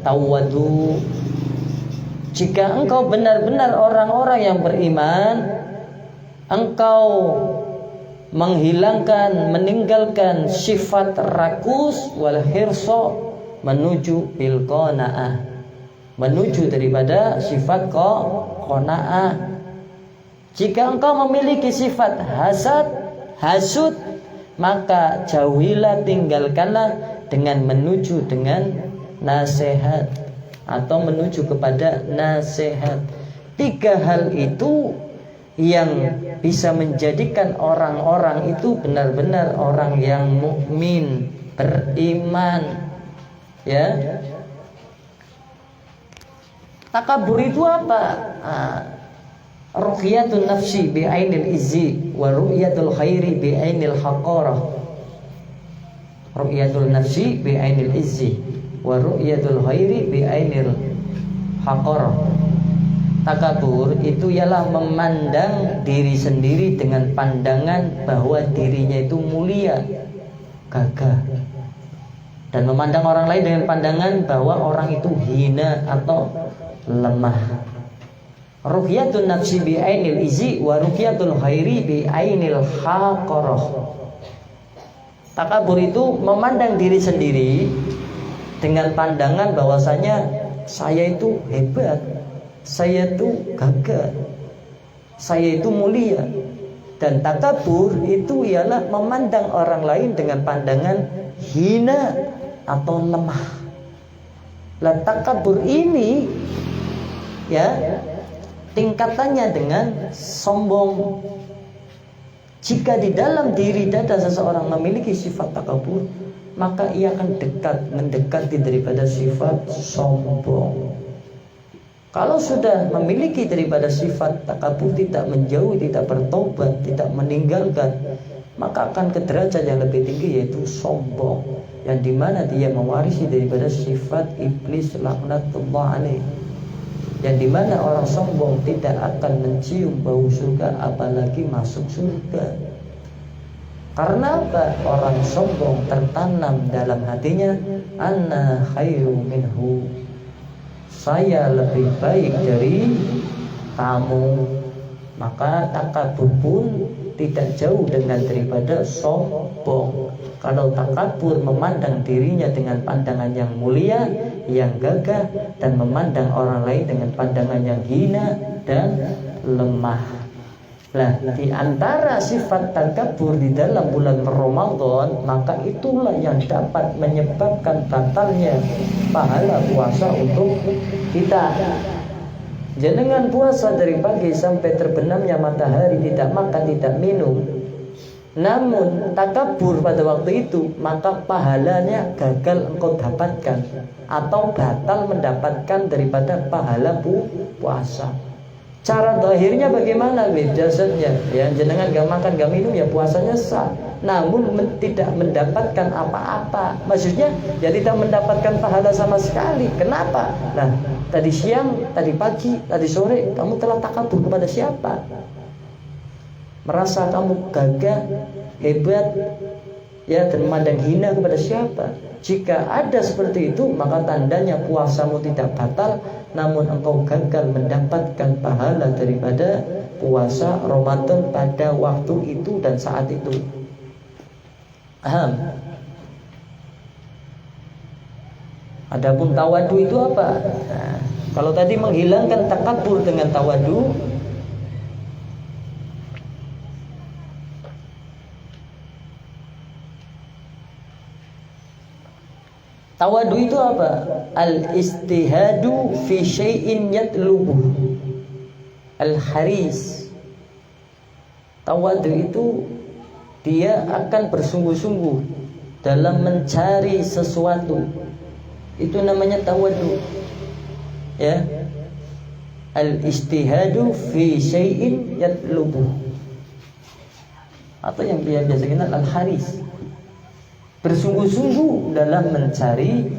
tawadhu. Jika engkau benar-benar orang-orang yang beriman, engkau meninggalkan sifat rakus wal hirsa menuju bil qanaah, menuju daripada sifat qanaah. Jika engkau memiliki sifat hasud, maka jauhilah, tinggalkanlah dengan menuju dengan nasihat atau menuju kepada nasihat. 3 hal itu yang bisa menjadikan orang-orang itu benar-benar orang yang mukmin, beriman. Ya. Takabur itu apa? Ruqyatun nafsi bi'ainil izzi wa ru'yatul khairi bi'ainil haqarah. Ru'yatul nafsi bi'ainil izzi wa ru'yatul khairi bi'ainil haqarah. Takabur itu ialah memandang diri sendiri dengan pandangan bahwa dirinya itu mulia, gagah, dan memandang orang lain dengan pandangan bahwa orang itu hina atau lemah. Ruqyatun nafsi bi'ainil izzi wa ruqyatul khairi bi'ainil haqarah. Takabur itu memandang diri sendiri dengan pandangan bahwasanya saya itu hebat, saya itu gagah, saya itu mulia. Dan takabur itu ialah memandang orang lain dengan pandangan hina atau lemah. Lah takabur ini ya tingkatannya dengan sombong. Jika di dalam diri dada seseorang memiliki sifat takabur, maka ia akan mendekati daripada sifat sombong. Kalau sudah memiliki daripada sifat takabur, tidak menjauh, tidak bertobat, tidak meninggalkan, maka akan ke derajat yang lebih tinggi, yaitu sombong, yang dimana dia mewarisi daripada sifat iblis laknatullah alaih, yang dimana orang sombong tidak akan mencium bau surga, apalagi masuk surga. Karena apa? Orang sombong tertanam dalam hatinya, ana khairu minhu, saya lebih baik dari kamu. Maka takabur pun tidak jauh dengan daripada sombong. Kalau takabur memandang dirinya dengan pandangan yang mulia, yang gagah, dan memandang orang lain dengan pandangan yang hina dan lemah. Nah, di antara sifat takabur di dalam bulan Ramadan, maka itulah yang dapat menyebabkan batalnya pahala puasa untuk kita. Jenengan puasa dari pagi sampai terbenamnya matahari, tidak makan, tidak minum, namun takabur pada waktu itu, maka pahalanya gagal engkau dapatkan, atau batal mendapatkan daripada pahala puasa. Cara zahirnya bagaimana? Jasadnya ya, jenengan gak makan gak minum, ya puasanya sah, namun tidak mendapatkan apa-apa. Maksudnya ya tidak mendapatkan pahala sama sekali. Kenapa? Nah, tadi siang, tadi pagi, tadi sore kamu telah takabur kepada siapa? Merasa kamu gagah, hebat, ya, dan memandang hina kepada siapa? Jika ada seperti itu, maka tandanya puasamu tidak batal, namun engkau gagal mendapatkan pahala daripada puasa Ramadan pada waktu itu dan saat itu. Paham? Adapun tawadu itu apa? Nah, kalau tadi menghilangkan takabur dengan tawadu, tawadu itu apa? Al-istihadu fi syai'in yatlubuh, al-haris. Tawadu itu dia akan bersungguh-sungguh dalam mencari sesuatu. Itu namanya tawadu. Ya. Al-istihadu fi syai'in yatlubuh. Atau yang dia biasa kenal al-haris. Bersungguh-sungguh dalam mencari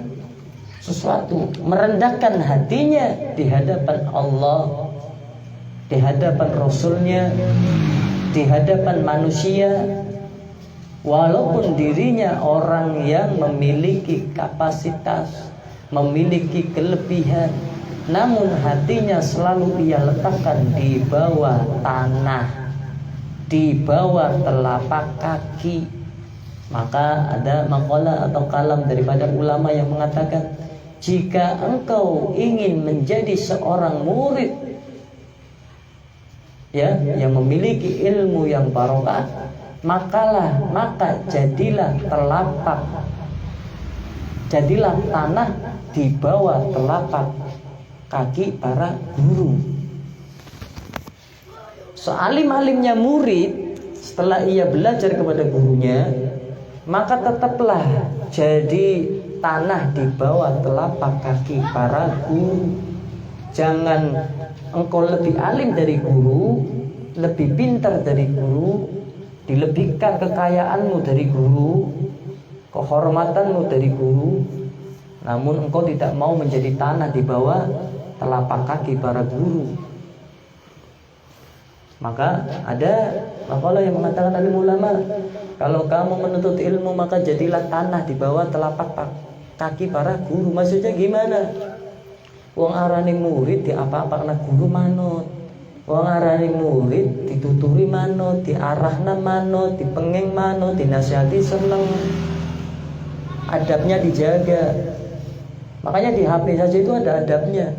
sesuatu, merendahkan hatinya di hadapan Allah, di hadapan Rasulnya, di hadapan manusia, walaupun dirinya orang yang memiliki kapasitas, memiliki kelebihan, namun hatinya selalu ia letakkan di bawah tanah, di bawah telapak kaki. Maka ada makalah atau kalam daripada ulama yang mengatakan, jika engkau ingin menjadi seorang murid ya, yang memiliki ilmu yang barokah, maka jadilah telapak, jadilah tanah di bawah telapak kaki para guru. Sealim-alimnya murid, setelah ia belajar kepada gurunya, maka tetaplah jadi tanah di bawah telapak kaki para guru. Jangan engkau lebih alim dari guru, lebih pintar dari guru, dilebihkan kekayaanmu dari guru, kehormatanmu dari guru, namun engkau tidak mau menjadi tanah di bawah telapak kaki para guru. Maka ada makalah yang mengatakan alim ulama, kalau kamu menuntut ilmu maka jadilah tanah di bawah telapak kaki para guru. Maksudnya gimana? Wong arani murid di apa-apa karena guru manut. Wong arani murid dituturi manut, diarahna manut, dipenging manut, dinasihati seneng. Adabnya dijaga. Makanya di HP saja itu ada adabnya.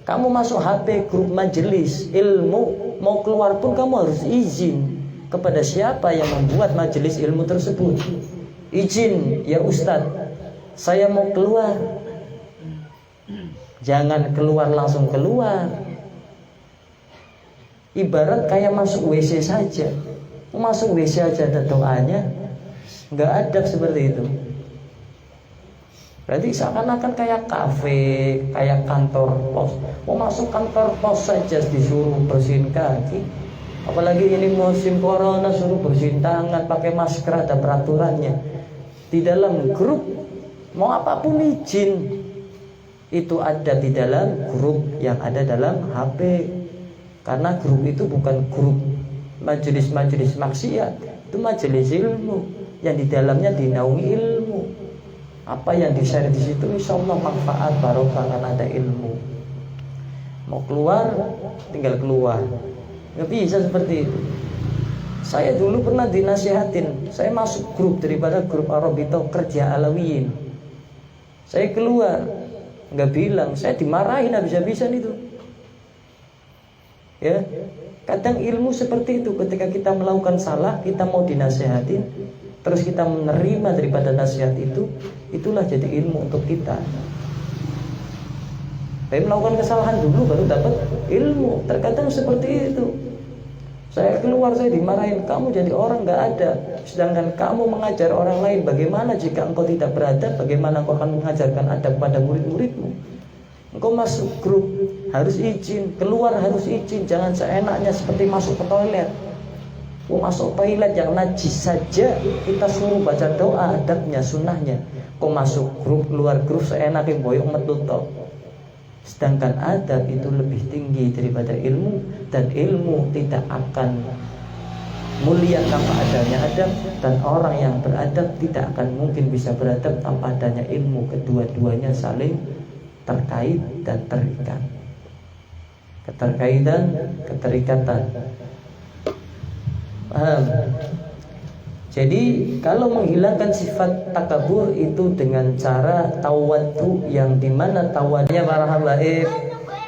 Kamu masuk HP grup majelis ilmu, mau keluar pun kamu harus izin kepada siapa yang membuat majelis ilmu tersebut. Izin, ya Ustadz, saya mau keluar. Jangan keluar langsung keluar. Ibarat kayak masuk WC saja. Masuk WC aja ada doanya, nggak adab seperti itu. Berarti seakan-akan kayak kafe, kayak kantor pos. Mau masuk kantor pos saja disuruh bersihin kaki. Apalagi ini musim corona, suruh bersihin tangan, pakai masker, ada peraturannya. Di dalam grup mau apapun izin. Itu ada di dalam grup yang ada dalam HP. Karena grup itu bukan grup majelis-majelis maksiat, itu majelis ilmu yang di dalamnya dinaungi ilmu. Apa yang di-share di situ insya Allah manfaat barokah karena ada ilmu. Mau keluar tinggal keluar, nggak bisa seperti itu. Saya dulu pernah dinasihatin, saya masuk grup daripada grup Arabito kerja alawiyin. Saya keluar, nggak bilang, saya dimarahin habis-habisan itu. Ya, kadang ilmu seperti itu, ketika kita melakukan salah, kita mau dinasihatin, terus kita menerima daripada nasihat itu, itulah jadi ilmu untuk kita. Tapi melakukan kesalahan dulu baru dapat ilmu. Terkadang seperti itu. Saya keluar, saya dimarahin, kamu jadi orang nggak ada. Sedangkan kamu mengajar orang lain, bagaimana jika engkau tidak beradab? Bagaimana engkau akan mengajarkan adab pada murid-muridmu? Engkau masuk grup harus izin, keluar harus izin. Jangan seenaknya seperti masuk ke toilet. Masuk toilet yang najis saja kita suruh baca doa, adabnya, sunnahnya. Kau masuk grup, keluar grup seenaknya boyong metutup. Sedangkan adab itu lebih tinggi daripada ilmu, dan ilmu tidak akan mulia tanpa adanya adab, dan orang yang beradab tidak akan mungkin bisa beradab tanpa adanya ilmu. Kedua-duanya saling terkait dan terikat. Keterkaitan, keterikatan. Paham? Jadi kalau menghilangkan sifat takabur itu dengan cara tawadhu, yang dimana tawadhunya para habaib,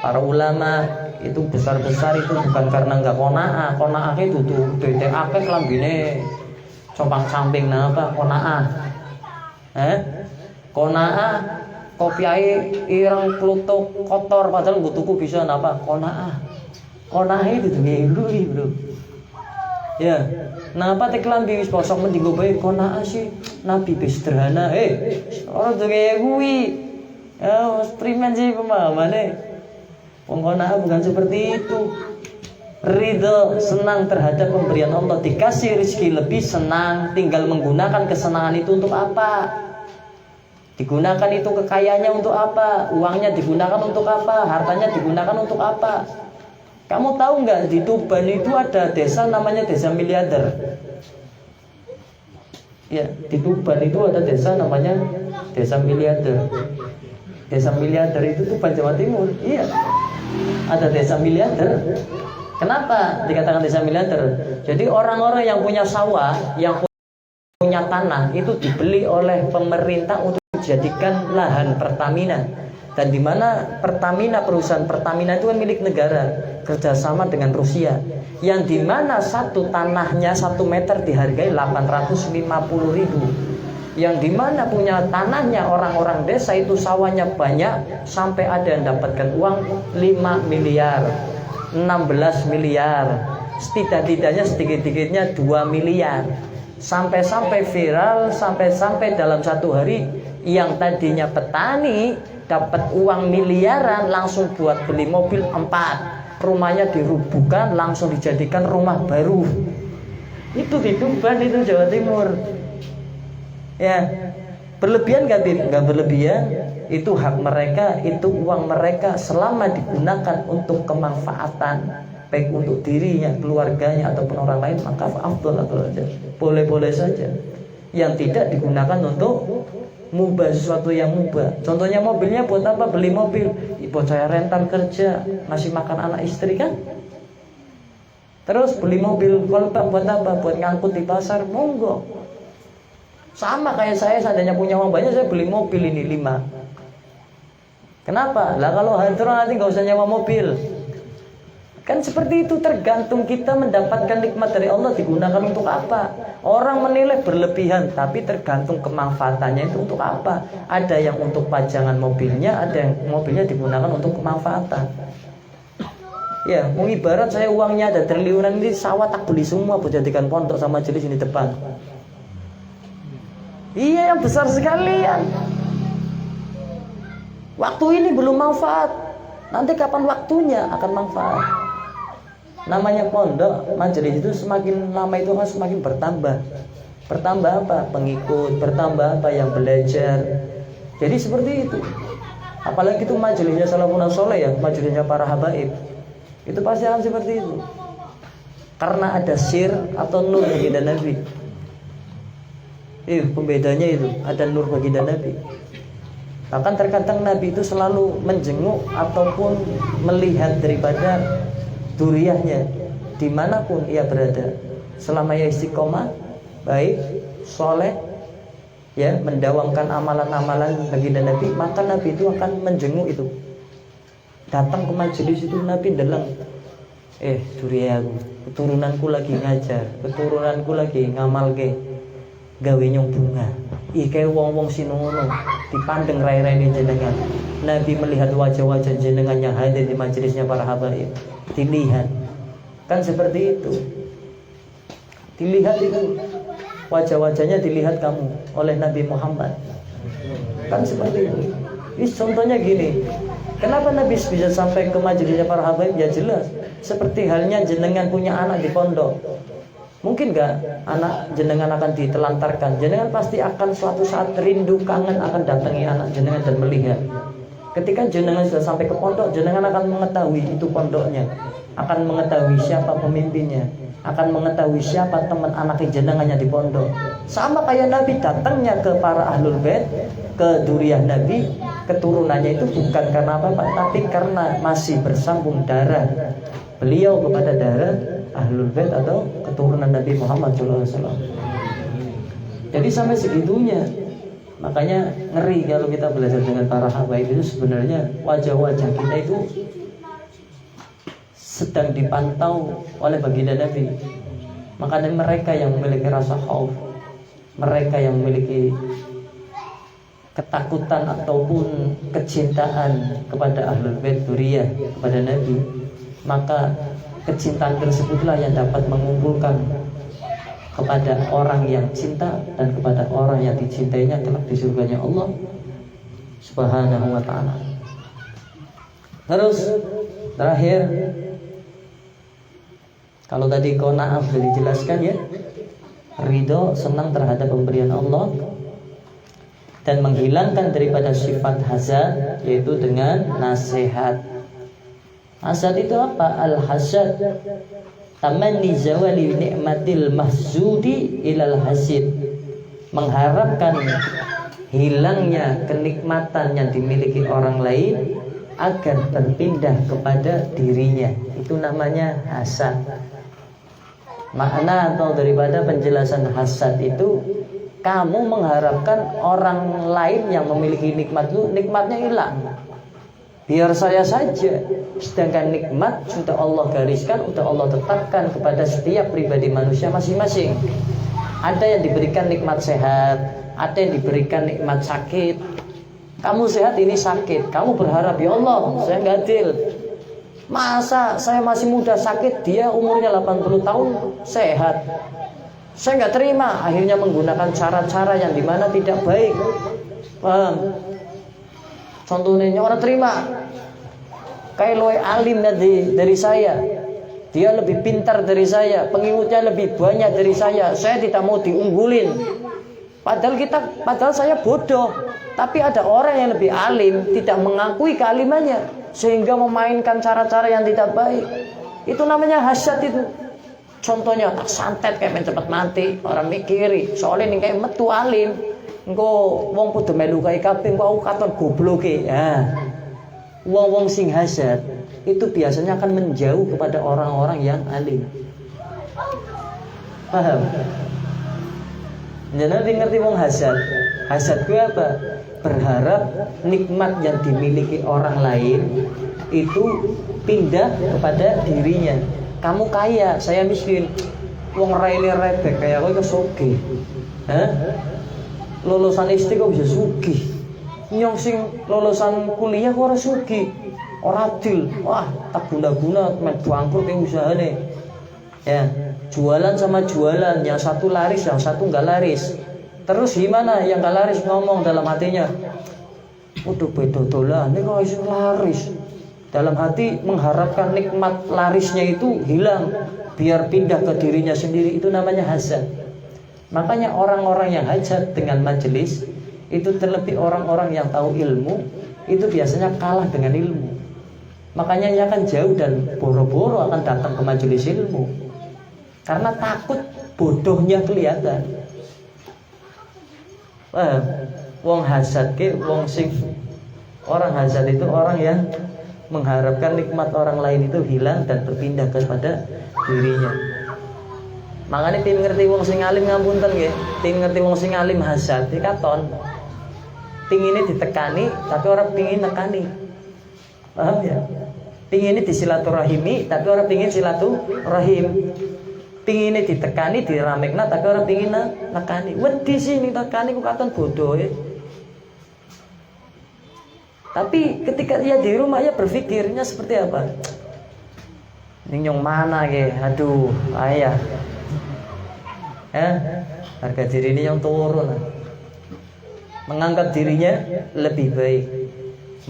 para ulama itu besar-besar itu bukan karena nggak kona'ah. Kona'ah itu tuh akeh lambine compang samping napa kona'ah. Kona'ah kopiai ireng klutuk kotor padahal nggo tuku bisa napa kona'ah. Kona'ah itu ngilu bro. Ya, napa tek lambi wis posok mending go bae kona'ah sih. Nabi sederhana. Ora denge kuwi. Ya, primen sih pemahamaane. Wong kona'ah bukan seperti itu. Ridho, senang terhadap pemberian Allah, dikasih rezeki lebih senang, tinggal menggunakan kesenangan itu untuk apa? Digunakan itu kekayaannya untuk apa? Uangnya digunakan untuk apa? Hartanya digunakan untuk apa? Kamu tahu nggak, di Tuban itu ada desa namanya desa miliarder. Ya, di Tuban itu ada desa namanya desa miliarder. Desa miliarder itu Tuban Jawa Timur. Iya, ada desa miliarder. Kenapa dikatakan desa miliarder? Jadi orang-orang yang punya sawah, yang punya tanah itu dibeli oleh pemerintah untuk dijadikan lahan pertaminan. Dan di mana Pertamina, perusahaan Pertamina itu kan milik negara, kerjasama dengan Rusia, yang di mana satu tanahnya 1 meter dihargai 850.000, yang di mana punya tanahnya orang-orang desa itu sawahnya banyak, sampai ada yang dapatkan uang 5 miliar, 16 miliar, setidak-tidaknya sedikit-sedikitnya 2 miliar, sampai-sampai viral, sampai-sampai dalam satu hari yang tadinya petani dapat uang miliaran langsung buat beli mobil 4, rumahnya dirubuhkan langsung dijadikan rumah baru. Itu di Tuban, itu Jawa Timur. Ya, berlebihan nggak berlebihan? Itu hak mereka, itu uang mereka, selama digunakan untuk kemanfaatan baik untuk dirinya, keluarganya ataupun orang lain, maka afdal saja, boleh-boleh saja. Yang tidak digunakan untuk mubah, sesuatu yang mubah. Contohnya mobilnya buat apa? Beli mobil, buat saya rental kerja, ngasih makan anak istri kan. Terus beli mobil kolbak buat apa? Buat ngangkut di pasar, monggo. Sama kayak saya, seandainya punya uang banyak, saya beli mobil ini 5. Kenapa? Lah kalau hadroh nanti nggak usah nyewa mobil. Kan seperti itu, tergantung kita mendapatkan nikmat dari Allah digunakan untuk apa. Orang menilai berlebihan, tapi tergantung kemanfaatannya itu untuk apa. Ada yang untuk pajangan mobilnya, ada yang mobilnya digunakan untuk kemanfaatan. Ya, mengibarat saya uangnya ada triliunan, ini sawah tak beli semua buat jadikan pondok sama majelis ini depan. Iya, yang besar sekalian. Waktu ini belum manfaat, nanti kapan waktunya akan manfaat. Namanya pondok, majelis itu semakin lama itu akan semakin bertambah. Bertambah apa? Pengikut, bertambah apa? Yang belajar. Jadi seperti itu. Apalagi itu majelisnya salafun soleh ya, majelisnya para habaib. Itu pasti akan seperti itu. Karena ada sir atau nur baginda Nabi. Pembedanya itu, ada nur baginda Nabi. Bahkan terkadang Nabi itu selalu menjenguk ataupun melihat daripada duriyahnya dimanapun ia berada, selama ia istiqomah baik, soleh, ya, mendawamkan amalan-amalan baginda Nabi, maka Nabi itu akan menjenguk itu. Datang ke majelis itu Nabi dalam, duriyahku, keturunanku lagi ngajar, keturunanku lagi ngamal ke, gawe nyong bunga. Kayak wong-wong sinono dipandeng rai-rai jenengan. Nabi melihat wajah-wajah jenengan yang hadir di majelisnya para habaib, dilihat. Kan seperti itu. Dilihat itu, wajah-wajahnya dilihat kamu oleh Nabi Muhammad. Kan seperti itu. Ini contohnya gini. Kenapa Nabi bisa sampai ke majelisnya para habaib? Ya jelas, seperti halnya jenengan punya anak di pondok. Mungkin gak anak jenengan akan ditelantarkan? Jenengan pasti akan suatu saat rindu, kangen akan datangi anak jenengan dan melihat. Ketika jenengan sudah sampai ke pondok, jenengan akan mengetahui itu pondoknya, akan mengetahui siapa pemimpinnya, akan mengetahui siapa teman anak jenengannya di pondok. Sama kayak Nabi datangnya ke para ahlul bait, ke duriyah Nabi, keturunannya itu bukan karena apa-apa, tapi karena masih bersambung darah beliau kepada darah ahlul bait atau keturunan Nabi Muhammad SAW. Jadi sampai segitunya. Makanya ngeri kalau kita belajar dengan para habaib itu, sebenarnya wajah-wajah kita itu sedang dipantau oleh baginda Nabi. Makanya mereka yang memiliki rasa khauf, mereka yang memiliki ketakutan ataupun kecintaan kepada ahlul bait duriyah, kepada Nabi, maka kecintaan tersebutlah yang dapat mengumpulkan kepada orang yang cinta dan kepada orang yang dicintainya kelak di surganya Allah Subhanahu wa ta'ala. Terus terakhir, kalau tadi qanaah sudah dijelaskan ya, ridho, senang terhadap pemberian Allah, dan menghilangkan daripada sifat hasad, yaitu dengan nasihat. Hasad itu apa? Al-hasad tamanni zawali ni'matil mahzudi ilal hasid, mengharapkan hilangnya kenikmatan yang dimiliki orang lain agar berpindah kepada dirinya. Itu namanya hasad. Makna atau daripada penjelasan hasad itu, kamu mengharapkan orang lain yang memiliki nikmat itu, nikmatnya hilang. biar saya saja. Sedangkan nikmat sudah Allah gariskan, sudah Allah tetapkan kepada setiap pribadi manusia masing-masing. Ada yang diberikan nikmat sehat, ada yang diberikan nikmat sakit. Kamu sehat, ini sakit, kamu berharap, ya Allah saya nggak adil, masa saya masih muda sakit, dia umurnya 80 tahun sehat. Saya nggak terima, akhirnya menggunakan cara-cara yang dimana tidak baik. Paham? Contohnya orang terima kayak loe alim dari saya, dia lebih pintar dari saya, pengikutnya lebih banyak dari saya tidak mau diunggulin. Padahal saya bodoh, tapi ada orang yang lebih alim tidak mengakui kealimannya sehingga memainkan cara-cara yang tidak baik. Itu namanya hasad itu. Contohnya tak santet kayak cepet mati, orang mikiri soalnya ini kayak metu alim, engko wong kudu melu kae kabeh, engko aku katon gobloke. Wong sing hasad itu biasanya akan menjauh kepada orang-orang yang alim. Paham? Jadi ngerti wong hasad. Hasad gue apa? Berharap nikmat yang dimiliki orang lain itu pindah kepada dirinya. Kamu kaya, saya miskin. Wong raine rebek kayak kowe kesoge. Lulusan SD kok bisa sugih. Nyong sing lulusan kuliah kok ora sugih. Ora adil. Wah, tak guna-guna men bangkrut yang usahane. Ya, jualan sama jualan, yang satu laris, yang satu nggak laris. Terus gimana? Yang nggak laris ngomong dalam hatinya, udah beda dolan, ini kok iso laris. Dalam hati mengharapkan nikmat larisnya itu hilang, biar pindah ke dirinya sendiri. Itu namanya hasad. Makanya orang-orang yang hasad dengan majelis itu, terlebih orang-orang yang tahu ilmu, itu biasanya kalah dengan ilmu. Makanya ia akan jauh dan boro-boro akan datang ke majelis ilmu. Karena takut bodohnya kelihatan. Wong hasad ke wong sing orang hasad itu orang yang mengharapkan nikmat orang lain itu hilang dan berpindah kepada dirinya. Makanya tim ngerti wong sing alim ngapunten nggih, tim ngerti wong sing alim hasad iki katon. Pingine ditekani tapi orang pingin nekani. Paham ya? Pingine disilaturahimi tapi orang pingin silaturahim. Pingine ditekani diramekna tapi orang pingin nekani. Wedi sih nekani ku katon bodoh ya. Tapi ketika dia di rumah ya berpikirnya seperti apa? Nyong mana ke? Aduh, ayah. Harga diri ini yang turun. Menganggap dirinya lebih baik,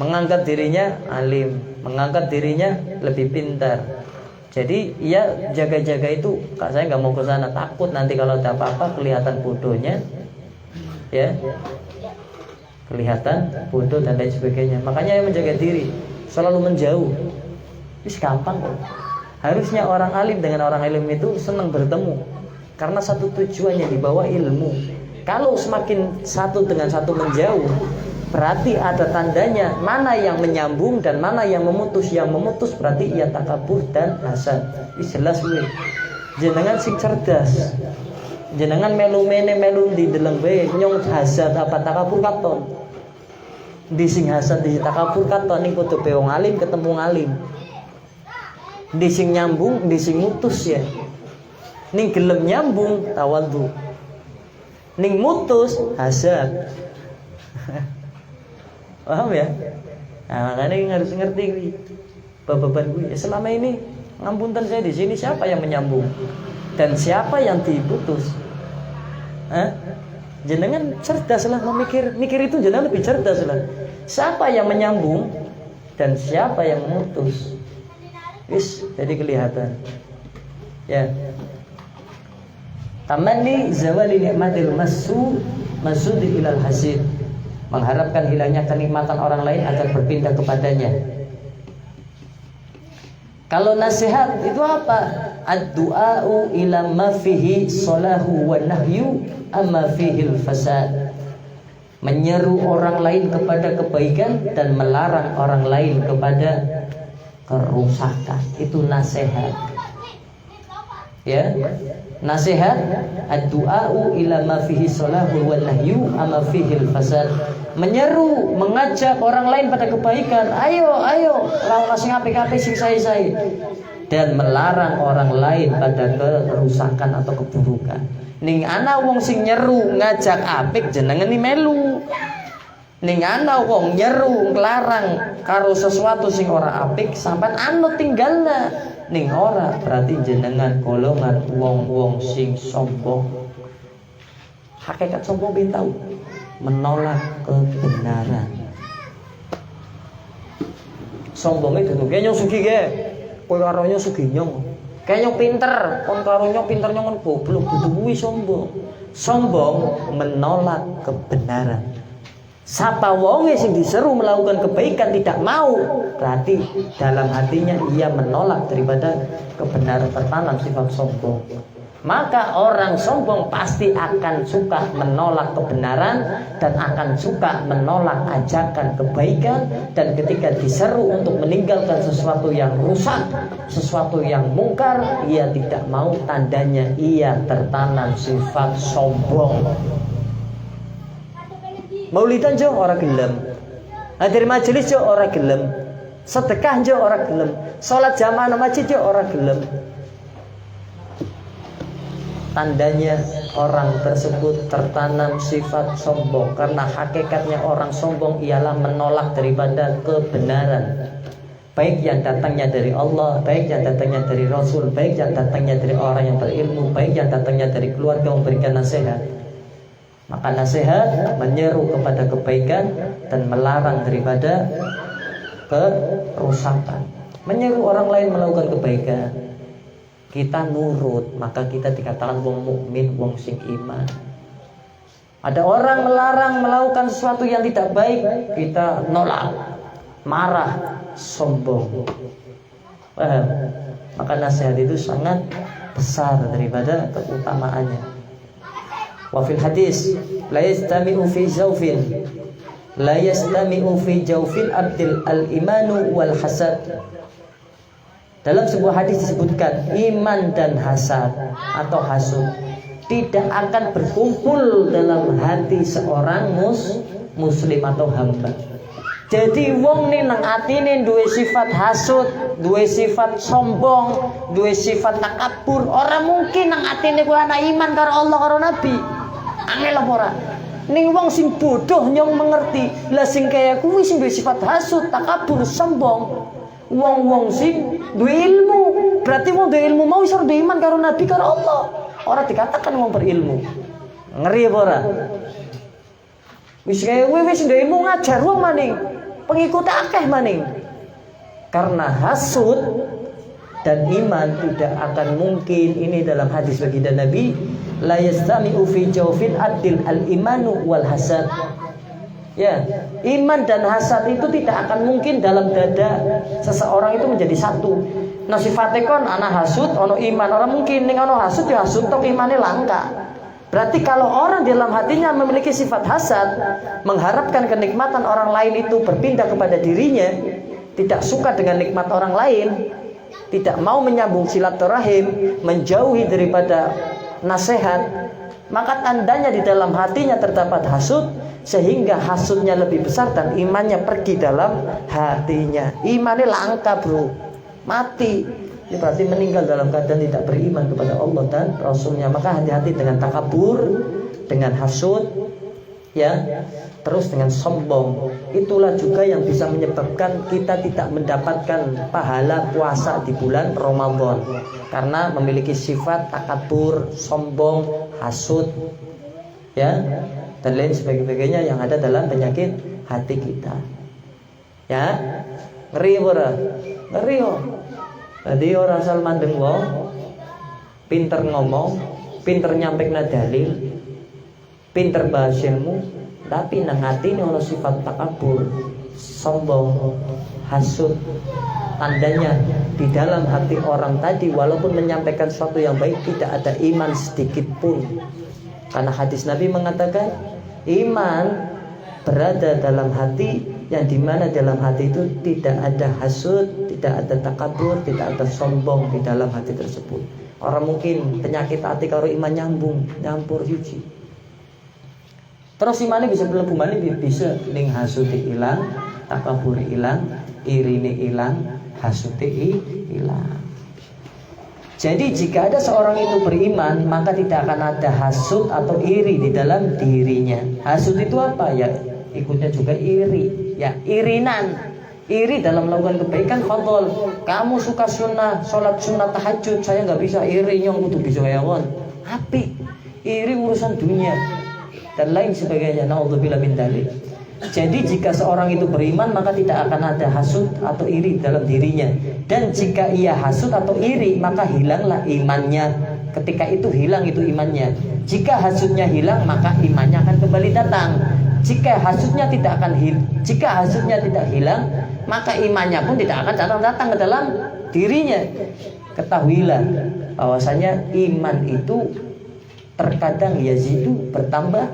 menganggap dirinya alim, menganggap dirinya lebih pintar. Jadi ia jaga-jaga itu, kak saya nggak mau ke sana, takut nanti kalau ada apa-apa kelihatan bodohnya, ya, kelihatan bodoh dan lain sebagainya. Makanya ia menjaga diri, selalu menjauh. Ini gampang kok. Harusnya orang alim dengan orang alim itu senang bertemu, karena satu tujuannya dibawa ilmu. Kalau semakin satu dengan satu menjauh, berarti ada tandanya mana yang menyambung dan mana yang memutus. Yang memutus berarti ia takabur dan hasad. Ini jelas gue. Jenengan sing cerdas, jenengan melu-mene melu di dalam bae nyong hasad apa takabur katon. Di sing hasad di takabur katon ning kudu be wong alim ketemu ngalim. Di sing nyambung, di sing mutus ya. Ning gelem nyambung tawadhu. Ning mutus hasad. Paham ya? Nah, makanya harus ngerti bababan gue. Selama ini ngampunten saya di sini siapa yang menyambung dan siapa yang diputus? Jenengan cerdas lah mikir itu, jenengan lebih cerdas lah. Siapa yang menyambung dan siapa yang memutus? Jadi kelihatan. Ya. Tamanni zawali ni'matil masudi ilal hasid. Mengharapkan hilangnya kenikmatan orang lain agar berpindah kepadanya. Kalau nasihat itu apa? Ad-du'a'u ila ma fihi salahu wa nahyu amma fihi al-fasad. Menyeru orang lain kepada kebaikan dan melarang orang lain kepada kerusakan. Itu nasihat. Ya. Nasihat ad-du'a'u ila ma fihi salahu wal nahyu ama fihi al-fasad. Menyeru, mengajak orang lain pada kebaikan. Ayo, lawan sing apik-apik sing sae-sae. Dan melarang orang lain pada kerusakan atau keburukan. Ning ana wong sing nyeru ngajak apik jenengane melu. Ning ana wong nyeru nglarang karo sesuatu sing ora apik sampean anut tinggalna. Ning ora berarti jenengan golongan wong-wong sing sombong. Hakikat sombong ben tau menolak kebenaran. Sombong itu tuh kayaknya sugi ge. Kowe karo nyong sugi nyong. Kayaknya pinter, kon karo nyong pinter nyong goblok kudu kuwi sombong. Sombong menolak kebenaran. Sapa wonge sing diseru melakukan kebaikan tidak mau, berarti dalam hatinya ia menolak daripada kebenaran, tertanam sifat sombong. Maka orang sombong pasti akan suka menolak kebenaran dan akan suka menolak ajakan kebaikan, dan ketika diseru untuk meninggalkan sesuatu yang rusak, sesuatu yang mungkar, ia tidak mau, tandanya ia tertanam sifat sombong. Maulidan jo ora gelem, hadir majelis jo ora gelem, sedekah jo ora gelem, salat jamaah nang masjid jo ora gelem. Tandanya orang tersebut tertanam sifat sombong, karena hakikatnya orang sombong ialah menolak daripada kebenaran, baik yang datangnya dari Allah, baik yang datangnya dari Rasul, baik yang datangnya dari orang yang berilmu, baik yang datangnya dari keluarga memberikan nasihat. Maka nasihat menyeru kepada kebaikan dan melarang daripada kerusakan. Menyeru orang lain melakukan kebaikan, kita nurut, maka kita dikatakan wong mukmin, wong sing iman. Ada orang melarang melakukan sesuatu yang tidak baik, kita nolak, marah, sombong. Paham? Maka nasihat itu sangat besar daripada keutamaannya. Wa fil hadis la yastami'u fi jawfil abdil al-imanu wal hasad. Dalam sebuah hadis disebutkan iman dan hasad atau hasud tidak akan berkumpul dalam hati seorang muslim atau hamba. Jadi wong nih nang atine duwe sifat hasud, duwe sifat sombong, duwe sifat takabur, ora mungkin nang atine kuwi ana iman karo Allah karo Nabi. Angel apa ora? Ning wong sing bodoh nyong mengerti. Lah sing kaya kuwi sing duwe sifat hasud, takabur, sombong. Wong-wong sing duwe ilmu, berarti wong duwe ilmu mau iso duwe iman karo Nabi karo Allah. Ora dikatakan wong berilmu. Ngeri apa ora? Wis kaya kuwi wis duwe ilmu ngajar wong maning. Pengikut akeh maning. Karena hasud dan iman tidak akan mungkin. Ini dalam hadis baginda Nabi, la yastami'u fi jawfil adil al-imanu wal hasad. Ya, iman dan hasad itu tidak akan mungkin dalam dada seseorang itu menjadi satu. Nah sifatnya kon ana hasud, ono iman, orang mungkin ning ono hasud ya hasud tok imane langka. Berarti kalau orang dalam hatinya memiliki sifat hasad, mengharapkan kenikmatan orang lain itu berpindah kepada dirinya, tidak suka dengan nikmat orang lain, tidak mau menyambung silaturahim, menjauhi daripada nasihat, maka tandanya di dalam hatinya terdapat hasud, sehingga hasudnya lebih besar dan imannya pergi dalam hatinya. Imannya langka bro, mati. Ini berarti meninggal dalam keadaan tidak beriman kepada Allah dan Rasulnya. Maka hati-hati dengan takabur, dengan hasud, ya, terus dengan sombong. Itulah juga yang bisa menyebabkan kita tidak mendapatkan pahala puasa di bulan Ramadan, karena memiliki sifat takabur, sombong, hasud, ya, dan lain sebagainya yang ada dalam penyakit hati kita. Ya, ngeri ora? Ngeri oh. Jadi orang asal mandeng wong, pinter ngomong, pinter nyampekna dalil, pinter bahas ilmu, tapi nang atine ono sifat takabur, sombong, hasud. Tandanya di dalam hati orang tadi walaupun menyampaikan sesuatu yang baik tidak ada iman sedikit pun. Karena hadis Nabi mengatakan iman berada dalam hati, yang dimana dalam hati itu tidak ada hasud, tidak ada takabur, tidak ada sombong di dalam hati tersebut. Orang mungkin penyakit hati karo iman nyampur siji. Terus imane bisa mlebu maneh bisa ning hasude ilang, takabure ilang, irine ilang, hasude ilang. Jadi jika ada seorang itu beriman, maka tidak akan ada hasud atau iri di dalam dirinya. Hasud itu apa? Ya ikutnya juga iri, ya irinan. Iri dalam melakukan kebaikan fadol. Kamu suka sunnah, sholat sunnah tahajud, saya nggak bisa. Iri nyong kudu bisa kayak kon. Api, iri urusan dunia dan lain sebagainya. Naudzubillah min dzalik. Jadi jika seorang itu beriman, maka tidak akan ada hasud atau iri dalam dirinya. Dan jika ia hasud atau iri, maka hilanglah imannya. Ketika itu hilang itu imannya. Jika hasudnya hilang, maka imannya akan kembali datang. Jika hasudnya tidak hilang, maka imannya pun tidak akan datang ke dalam dirinya. Ketahuilah bahwasanya iman itu terkadang yazidu bertambah,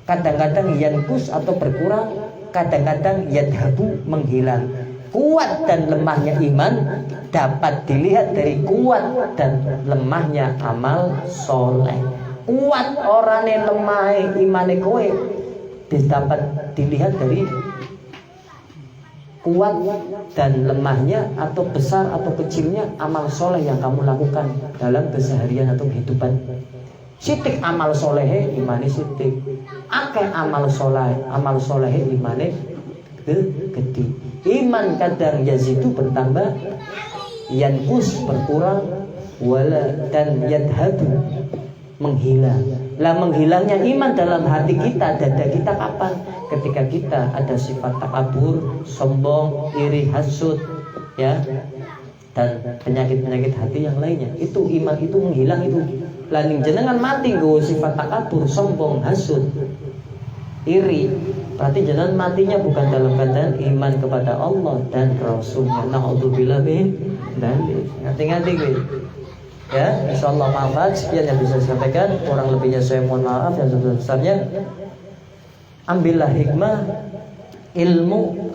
kadang-kadang yankus atau berkurang, kadang-kadang yadhabu menghilang. Kuat dan lemahnya iman dapat dilihat dari kuat dan lemahnya amal soleh. Kuat orangnya lemah imane kowe dapat dilihat dari kuat dan lemahnya atau besar atau kecilnya amal soleh yang kamu lakukan dalam keseharian atau kehidupan. Sitik amal solehe imane sitik, akeh amal solehe imane gede. Iman kadang yazidu bertambah, yankus berkurang, wala dan yadhabu menghilang. Lah menghilangnya iman dalam hati kita, dada kita kapan? Ketika kita ada sifat takabur, sombong, iri, hasud, ya, dan penyakit-penyakit hati yang lainnya. Itu iman itu menghilang itu. Laning jenengan mati go sifat takabur, sombong, hasud, iri. Berarti jenengan matinya bukan dalam keadaan iman kepada Allah dan Rasulnya. Naudzubillah min dzalik. Ngerti-ngerti gue. Ya, insyaallah manfaat. Sekian yang bisa saya sampaikan. Kurang lebihnya saya mohon maaf yang sebesar-besarnya. Ambillah hikmah ilmu,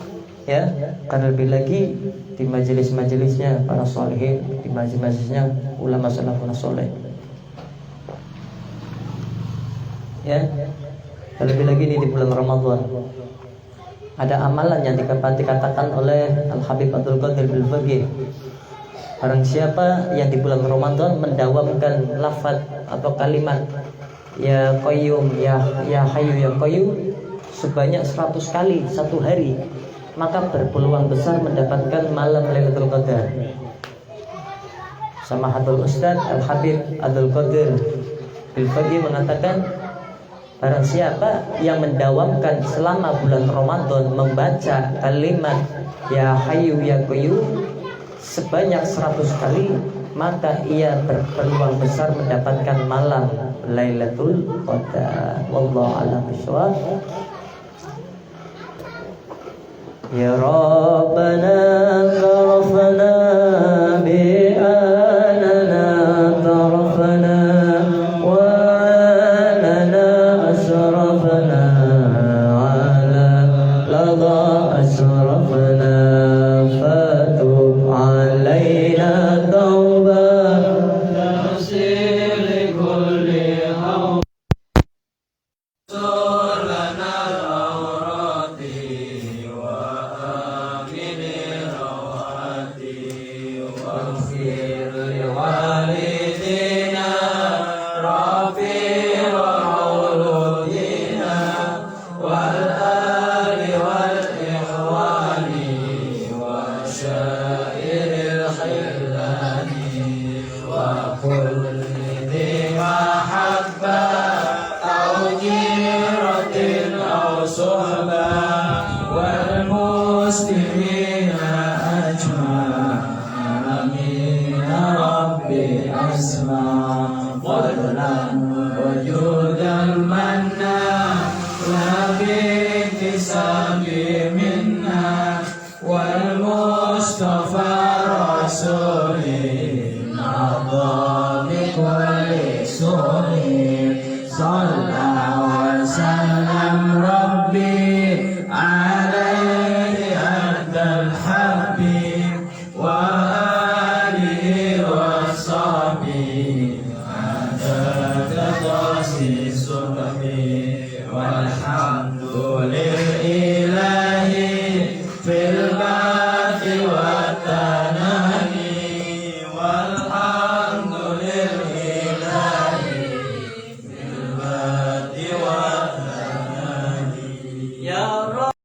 ya, karena lebih lagi di majelis-majelisnya para sholihin, di majelis-majelisnya ulama salafun saleh. Ya, terlebih lagi ini di bulan Ramadan. Ada amalan yang dikatakan oleh Al-Habib Abdul Qadir Bil-Faqih. Barang siapa yang di bulan Ramadan mendawamkan lafaz atau kalimat ya qayyum, ya hayyu ya qayyum sebanyak 100 kali satu hari, maka berpeluang besar mendapatkan malam Lailatul Qadar. Samahatul Ustaz Al-Habib Abdul Qadir Bil-Faqih mengatakan, barang siapa yang mendawamkan selama bulan Ramadan membaca kalimat ya hayyu ya qayyum sebanyak 100 kali, maka ia berpeluang besar mendapatkan malam Lailatul Qadar. Wallahu a'lam bishawab. Ya Rabbana tarafna bi anana tarafna wa anana asrafna ala lada asrafna fatub alaina tauba nasir likulli haw surlana al-awrati wa amin rawati wa khir liwalidina rafi wa mauludina wal ali wal ikhwani wa syairil khilani wa kulli dhi mahabba aw jiratin aw suhba wal muslimina ajma'in amin rabbi asma fadlan wujudan manna nabi tisabi minna wal mustafa rasulina